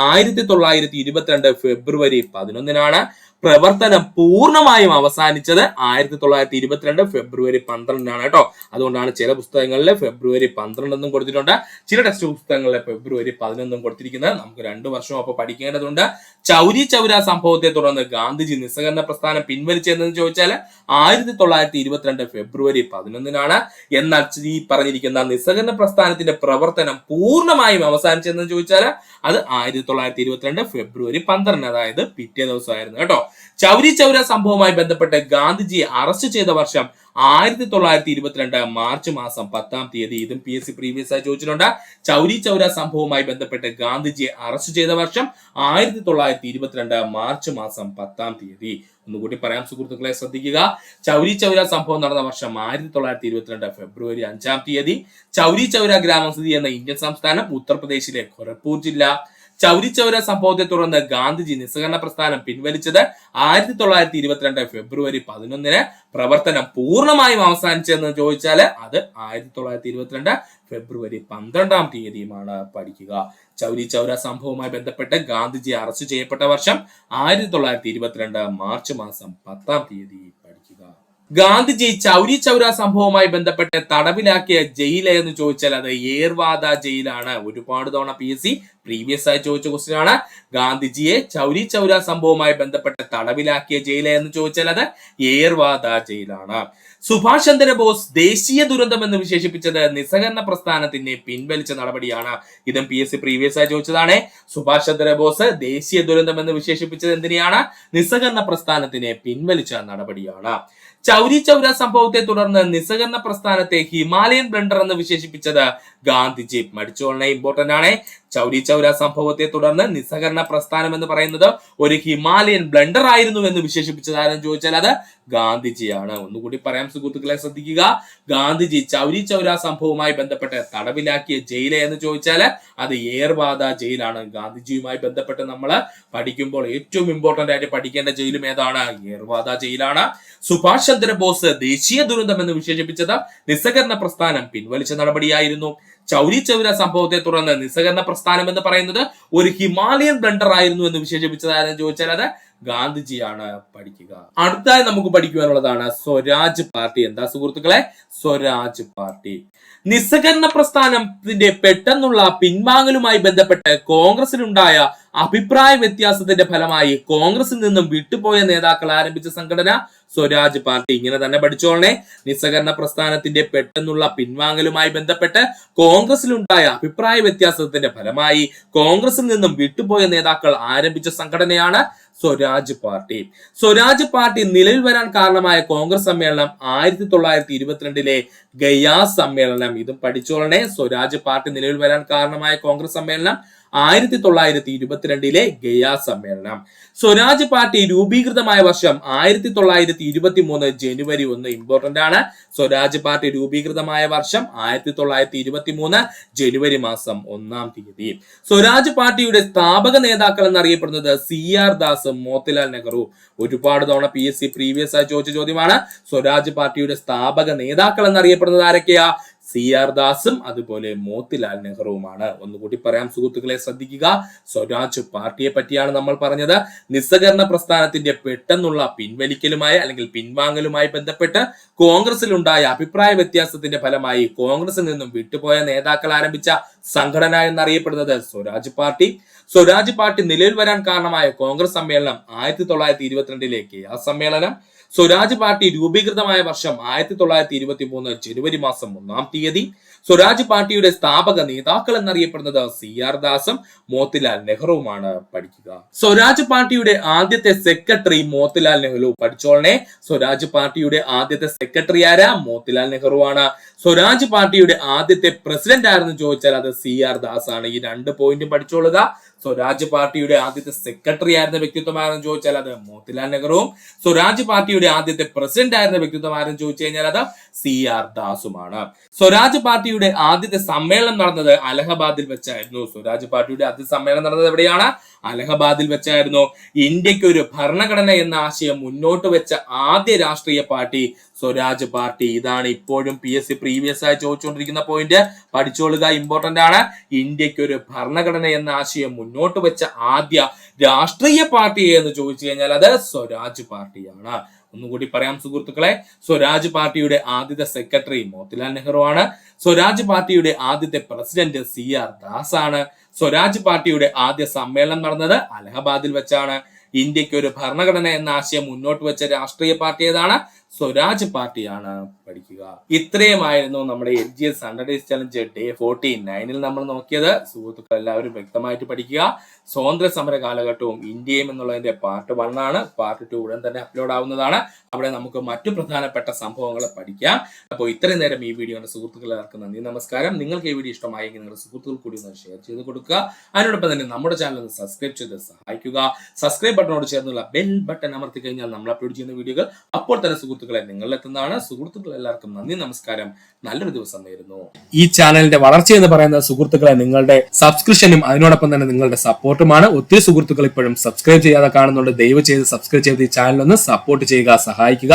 1922 ഫെബ്രുവരി 11-നാണ്. പ്രവർത്തനം പൂർണ്ണമായും അവസാനിച്ചത് 1922 ഫെബ്രുവരി 12-നാണ് കേട്ടോ. അതുകൊണ്ടാണ് ചില പുസ്തകങ്ങളിൽ ഫെബ്രുവരി 12 എന്നും കൊടുത്തിട്ടുണ്ട്, ചില ടെക്സ്റ്റ് പുസ്തകങ്ങളിൽ ഫെബ്രുവരി 11 കൊടുത്തിരിക്കുന്നത്. നമുക്ക് 2 വർഷവും അപ്പൊ പഠിക്കേണ്ടതുണ്ട്. ചൗരി ചൗര സംഭവത്തെ തുടർന്ന് ഗാന്ധിജി നിസ്സഹകരണ പ്രസ്ഥാനം പിൻവലിച്ചതെന്ന് ചോദിച്ചാൽ 1922 ഫെബ്രുവരി 11-നാണ്. എന്നാൽ ഈ പറഞ്ഞിരിക്കുന്ന നിസ്സഹകരണ പ്രസ്ഥാനത്തിന്റെ പ്രവർത്തനം പൂർണ്ണമായും അവസാനിച്ചതെന്ന് ചോദിച്ചാൽ അത് 1922 ഫെബ്രുവരി 12, അതായത് പിറ്റേ ദിവസമായിരുന്നു കേട്ടോ. ചൗരി ചൗര സംഭവവുമായി ബന്ധപ്പെട്ട് ഗാന്ധിജിയെ അറസ്റ്റ് ചെയ്ത വർഷം 1922 മാർച്ച് മാസം 10-ാം തീയതി. ഇതും PSC പ്രീവിയസ് ആയി ചോദിച്ചിട്ടുണ്ട്. ചൗരി ചൗര സംഭവവുമായി ബന്ധപ്പെട്ട് ഗാന്ധിജിയെ അറസ്റ്റ് ചെയ്ത വർഷം 1922 മാർച്ച് മാസം 10-ാം തീയതി. ഒന്നുകൂടി പറയാം സുഹൃത്തുക്കളെ, ശ്രദ്ധിക്കുക. ചൗരി ചൗര സംഭവം നടന്ന വർഷം 1922 ഫെബ്രുവരി 5-ാം തീയതി. ചൗരി ചൗര ഗ്രാമം സ്ഥിതി ചെയ്യുന്ന ഇന്ത്യൻ സംസ്ഥാനം ഉത്തർപ്രദേശിലെ ഖൊരഗ്പൂർ ജില്ല. ചൗരി ചൗര സംഭവത്തെ തുടർന്ന് ഗാന്ധിജി നിസ്സഹകരണ പ്രസ്ഥാനം പിൻവലിച്ചത് 1922 ഫെബ്രുവരി 11-ന്. പ്രവർത്തനം പൂർണ്ണമായും അവസാനിച്ചതെന്ന് ചോദിച്ചാൽ അത് 1922 ഫെബ്രുവരി 12-ാം തീയതിയുമാണ്. പഠിക്കുക. ചൗരി ചൗര സംഭവവുമായി ബന്ധപ്പെട്ട് ഗാന്ധിജി അറസ്റ്റ് ചെയ്യപ്പെട്ട വർഷം 1922 മാർച്ച് മാസം 10-ാം തീയതി. പഠിക്കുക. ഗാന്ധിജി ചൗരി ചൗര സംഭവവുമായി ബന്ധപ്പെട്ട് തടവിലാക്കിയ ജയിൽ എന്ന് ചോദിച്ചാൽ അത് ഏർവാദ ജയിലാണ്. ഒരുപാട് തവണ PSC പ്രീവിയസ് ആയി ചോദിച്ച ക്വസ്റ്റ്യൻ ആണ്. ഗാന്ധിജിയെ ചൗരി ചൗര സംഭവവുമായി ബന്ധപ്പെട്ട് തടവിലാക്കിയ ജയിൽ എന്ന് ചോദിച്ചാൽ അത് ഏർവാദ ജയിലാണ്. സുഭാഷ് ചന്ദ്രബോസ് ദേശീയ ദുരന്തം എന്ന് വിശേഷിപ്പിച്ചത് നിസ്സഹകരണ പ്രസ്ഥാനത്തിനെ പിൻവലിച്ച നടപടിയാണ്. ഇതും PSC പ്രീവിയസ് ആയി ചോദിച്ചതാണ്. സുഭാഷ് ചന്ദ്രബോസ് ദേശീയ ദുരന്തം എന്ന് വിശേഷിപ്പിച്ചത് എന്തിനെയാണ്? നിസ്സഹകരണ പ്രസ്ഥാനത്തിനെ പിൻവലിച്ച നടപടിയാണ്. ചൗരി ചൗര സംഭവത്തെ തുടർന്ന് നിസ്സഹകരണ പ്രസ്ഥാനത്തെ ഹിമാലയൻ ബ്ലണ്ടർ എന്ന് വിശേഷിപ്പിച്ചത് ഗാന്ധിജി. മടിച്ചോളനെ, ഇമ്പോർട്ടന്റ് ആണ്. ചൗരി ചൗര സംഭവത്തെ തുടർന്ന് നിസ്സഹകരണ പ്രസ്ഥാനം എന്ന് പറയുന്നത് ഒരു ഹിമാലയൻ ബ്ലണ്ടർ ആയിരുന്നു എന്ന് വിശേഷിപ്പിച്ചത് ആരെന്ന് ചോദിച്ചാൽ അത് ഗാന്ധിജിയാണ്. ഒന്നുകൂടി പറയാം സുഹൃത്തുക്കളെ, ശ്രദ്ധിക്കുക. ഗാന്ധിജി ചൗരി ചൗര സംഭവവുമായി ബന്ധപ്പെട്ട് തടവിലാക്കിയ ജയില് എന്ന് ചോദിച്ചാൽ അത് ഏർവാദ ജയിലാണ്. ഗാന്ധിജിയുമായി ബന്ധപ്പെട്ട് നമ്മൾ പഠിക്കുമ്പോൾ ഏറ്റവും ഇമ്പോർട്ടന്റ് ആയിട്ട് പഠിക്കേണ്ട ജയിലും ഏതാണ്? ഏർവാദ ജയിലാണ്. സുഭാഷ് ചന്ദ്രബോസ് ദേശീയ ദുരന്തം എന്ന് വിശേഷിപ്പിച്ചത് നിസ്സഹകരണ പ്രസ്ഥാനം പിൻവലിച്ച നടപടിയായിരുന്നു. ചൗരി ചൗര സംഭവത്തെ തുടർന്ന് നിസ്സഹകരണ പ്രസ്ഥാനം എന്ന് പറയുന്നത് ഒരു ഹിമാലയൻ ബ്ലണ്ടർ ആയിരുന്നു എന്ന് വിശേഷിപ്പിച്ചത് ആരെന്ന് ചോദിച്ചാൽ അത് ഗാന്ധിജിയാണ്. പഠിക്കുക. അടുത്തായി നമുക്ക് പഠിക്കുവാനുള്ളതാണ് സ്വരാജ് പാർട്ടി. എന്താ സുഹൃത്തുക്കളെ? സ്വരാജ് പാർട്ടി നിസ്സഹകരണ പ്രസ്ഥാനത്തിന്റെ പെട്ടെന്നുള്ള പിൻവാങ്ങലുമായി ബന്ധപ്പെട്ട് കോൺഗ്രസിനുണ്ടായ അഭിപ്രായ വ്യത്യാസത്തിന്റെ ഫലമായി കോൺഗ്രസിൽ നിന്നും വിട്ടുപോയ നേതാക്കൾ ആരംഭിച്ച സംഘടന സ്വരാജ് പാർട്ടി. ഇങ്ങനെ തന്നെ പഠിച്ചോളനെ. നിസ്സഹകരണ പ്രസ്ഥാനത്തിന്റെ പെട്ടെന്നുള്ള പിൻവാങ്ങലുമായി ബന്ധപ്പെട്ട് കോൺഗ്രസിലുണ്ടായ അഭിപ്രായ വ്യത്യാസത്തിന്റെ ഫലമായി കോൺഗ്രസിൽ നിന്നും വിട്ടുപോയ നേതാക്കൾ ആരംഭിച്ച സംഘടനയാണ് സ്വരാജ് പാർട്ടി. സ്വരാജ് പാർട്ടി നിലവിൽ വരാൻ കാരണമായ കോൺഗ്രസ് സമ്മേളനം 1922 ഗയാ സമ്മേളനം. ഇതും പഠിച്ചോളനെ. സ്വരാജ് പാർട്ടി നിലവിൽ വരാൻ കാരണമായ കോൺഗ്രസ് സമ്മേളനം 1922 ഗയ സമ്മേളനം. സ്വരാജ് പാർട്ടി രൂപീകൃതമായ വർഷം 1923 ജനുവരി 1. ഇമ്പോർട്ടന്റ് ആണ്. സ്വരാജ് പാർട്ടി രൂപീകൃതമായ വർഷം 1923 ജനുവരി മാസം 1-ാം തീയതി. സ്വരാജ് പാർട്ടിയുടെ സ്ഥാപക നേതാക്കൾ എന്നറിയപ്പെടുന്നത് CR ദാസ്, മോത്തിലാൽ നെഹ്റു. ഒരുപാട് തവണ PSC പ്രീവിയസ് ആയി ചോദിച്ച ചോദ്യമാണ്. സ്വരാജ് പാർട്ടിയുടെ സ്ഥാപക നേതാക്കൾ എന്നറിയപ്പെടുന്നത് ആരൊക്കെയാ? CR ദാസും അതുപോലെ മോത്തിലാൽ നെഹ്റുവുമാണ്. ഒന്നുകൂടി പറയാം സുഹൃത്തുക്കളെ, ശ്രദ്ധിക്കുക. സ്വരാജ് പാർട്ടിയെ പറ്റിയാണ് നമ്മൾ പറഞ്ഞത്. നിസ്സഹകരണ പ്രസ്ഥാനത്തിന്റെ പെട്ടെന്നുള്ള പിൻവലിക്കലുമായി അല്ലെങ്കിൽ പിൻവാങ്ങലുമായി ബന്ധപ്പെട്ട് കോൺഗ്രസിലുണ്ടായ അഭിപ്രായ വ്യത്യാസത്തിന്റെ ഫലമായി കോൺഗ്രസിൽ നിന്നും വിട്ടുപോയ നേതാക്കൾ ആരംഭിച്ച സംഘടന എന്നറിയപ്പെടുന്നത് സ്വരാജ് പാർട്ടി. സ്വരാജ് പാർട്ടി നിലവിൽ വരാൻ കാരണമായ കോൺഗ്രസ് സമ്മേളനം 1922 ഗയ സമ്മേളനം. സ്വരാജ് പാർട്ടി രൂപീകൃതമായ വർഷം 1923 ജനുവരി മാസം 1-ാം തീയതി. സ്വരാജ് പാർട്ടിയുടെ സ്ഥാപക നേതാക്കൾ എന്നറിയപ്പെടുന്നത് CR ദാസും മോത്തിലാൽ നെഹ്റുവുമാണ്. പഠിക്കുക. സ്വരാജ് പാർട്ടിയുടെ ആദ്യത്തെ സെക്രട്ടറി മോത്തിലാൽ നെഹ്റു. പഠിച്ചോളനെ. സ്വരാജ് പാർട്ടിയുടെ ആദ്യത്തെ സെക്രട്ടറി ആരാ? മോത്തിലാൽ നെഹ്റു ആണ്. സ്വരാജ് പാർട്ടിയുടെ ആദ്യത്തെ പ്രസിഡന്റ് ആരെന്ന് ചോദിച്ചാൽ അത് CR ദാസ് ആണ്. ഈ 2 പോയിന്റും പഠിച്ചോളുക. സ്വരാജ് പാർട്ടിയുടെ ആദ്യത്തെ സെക്രട്ടറി ആയിരുന്ന വ്യക്തിത്വം ആരെന്ന് ചോദിച്ചാൽ അത് മോത്തിലാൽ നെഹ്റുവും. സ്വരാജ് പാർട്ടിയുടെ ആദ്യത്തെ പ്രസിഡന്റ് ആയിരുന്ന വ്യക്തിത്വം ആരെന്ന് ചോദിച്ചു കഴിഞ്ഞാൽ അത് CR ദാസുമാണ്. സ്വരാജ് പാർട്ടിയുടെ ആദ്യത്തെ സമ്മേളനം നടന്നത് അലഹബാദിൽ വെച്ചായിരുന്നു. സ്വരാജ് പാർട്ടിയുടെ ആദ്യ സമ്മേളനം നടന്നത് എവിടെയാണ്? അലഹബാദിൽ വെച്ചായിരുന്നു. ഇന്ത്യക്ക് ഒരു ഭരണഘടന എന്ന ആശയം മുന്നോട്ട് വെച്ച ആദ്യ രാഷ്ട്രീയ പാർട്ടി സ്വരാജ് പാർട്ടി. ഇതാണ് ഇപ്പോഴും PSC പ്രീവിയസ് ആയി ചോദിച്ചുകൊണ്ടിരിക്കുന്ന പോയിന്റ്. പഠിച്ചോളുക, ഇമ്പോർട്ടന്റ് ആണ്. ഇന്ത്യക്ക് ഒരു ഭരണഘടന എന്ന ആശയം മുന്നോട്ട് വെച്ച ആദ്യ രാഷ്ട്രീയ പാർട്ടി എന്ന് ചോദിച്ചു കഴിഞ്ഞാൽ അത് സ്വരാജ് പാർട്ടിയാണ്. ഒന്നുകൂടി പറയാം സുഹൃത്തുക്കളെ. സ്വരാജ് പാർട്ടിയുടെ ആദ്യത്തെ സെക്രട്ടറി മോത്തിലാൽ നെഹ്റു ആണ്. സ്വരാജ് പാർട്ടിയുടെ ആദ്യത്തെ പ്രസിഡന്റ് CR ദാസ് ആണ്. സ്വരാജ് പാർട്ടിയുടെ ആദ്യ സമ്മേളനം നടന്നത് അലഹബാദിൽ വെച്ചാണ്. ഇന്ത്യക്ക് ഒരു ഭരണഘടന എന്ന ആശയം മുന്നോട്ട് വെച്ച രാഷ്ട്രീയ പാർട്ടി ഏതാണ്? സ്വരാജ് പാർട്ടിയാണ്. പഠിക്കുക. ഇത്രയുമായിരുന്നു നമ്മുടെ LGS 100 Days Challenge ഡേ 49-ൽ നമ്മൾ നോക്കിയത്. സുഹൃത്തുക്കൾ എല്ലാവരും വ്യക്തമായിട്ട് പഠിക്കുക. സ്വാതന്ത്ര്യ സമര കാലഘട്ടവും ഇന്ത്യയും എന്നുള്ളതിന്റെ പാർട്ട് 1 ആണ്. പാർട്ട് 2 ഉടൻ തന്നെ അപ്ലോഡ് ആവുന്നതാണ്. അവിടെ നമുക്ക് മറ്റു പ്രധാനപ്പെട്ട സംഭവങ്ങൾ പഠിക്കാം. അപ്പോൾ ഇത്രയും നേരം ഈ വീഡിയോ കണ്ട സുഹൃത്തുക്കൾ എല്ലാവർക്കും നന്ദി, നമസ്കാരം. നിങ്ങൾക്ക് ഈ വീഡിയോ ഇഷ്ടമായെങ്കിൽ നിങ്ങളുടെ സുഹൃത്തുക്കൾ കൂടി ഒന്ന് ഷെയർ ചെയ്ത് കൊടുക്കുക. അതിനോടൊപ്പം തന്നെ നമ്മുടെ ചാനൽ ഒന്ന് സബ്സ്ക്രൈബ് ചെയ്ത് സഹായിക്കുക. സബ്സ്ക്രൈബ് ബട്ടണോട് ചേർന്നുള്ള ബെൽ ബട്ടൺ അമർത്തി കഴിഞ്ഞാൽ നമ്മൾ അപ്ലോഡ് ചെയ്യുന്ന വീഡിയോകൾ അപ്പോൾ തന്നെ സുഹൃത്തുക്കളെ നിങ്ങളിലെത്തുന്നതാണ്. സുഹൃത്തുക്കൾ എല്ലാവർക്കും നന്ദി, നമസ്കാരം. നല്ലൊരു ദിവസം നേരുന്നു. ഈ ചാനലിന്റെ വളർച്ച എന്ന് പറയുന്ന സുഹൃത്തുക്കളെ നിങ്ങളുടെ സബ്സ്ക്രിപ്ഷനും അതിനോടൊപ്പം തന്നെ നിങ്ങളുടെ സപ്പോർട്ടുമാണ്. ഒത്തിരി സുഹൃത്തുക്കൾ ഇപ്പോഴും സബ്സ്ക്രൈബ് ചെയ്യാതെ കാണുന്നുണ്ട്. ദയവ് ചെയ്ത് സബ്സ്ക്രൈബ് ചെയ്ത് ഈ ചാനൽ ഒന്ന് സപ്പോർട്ട് ചെയ്യുക, സഹായിക്കുക.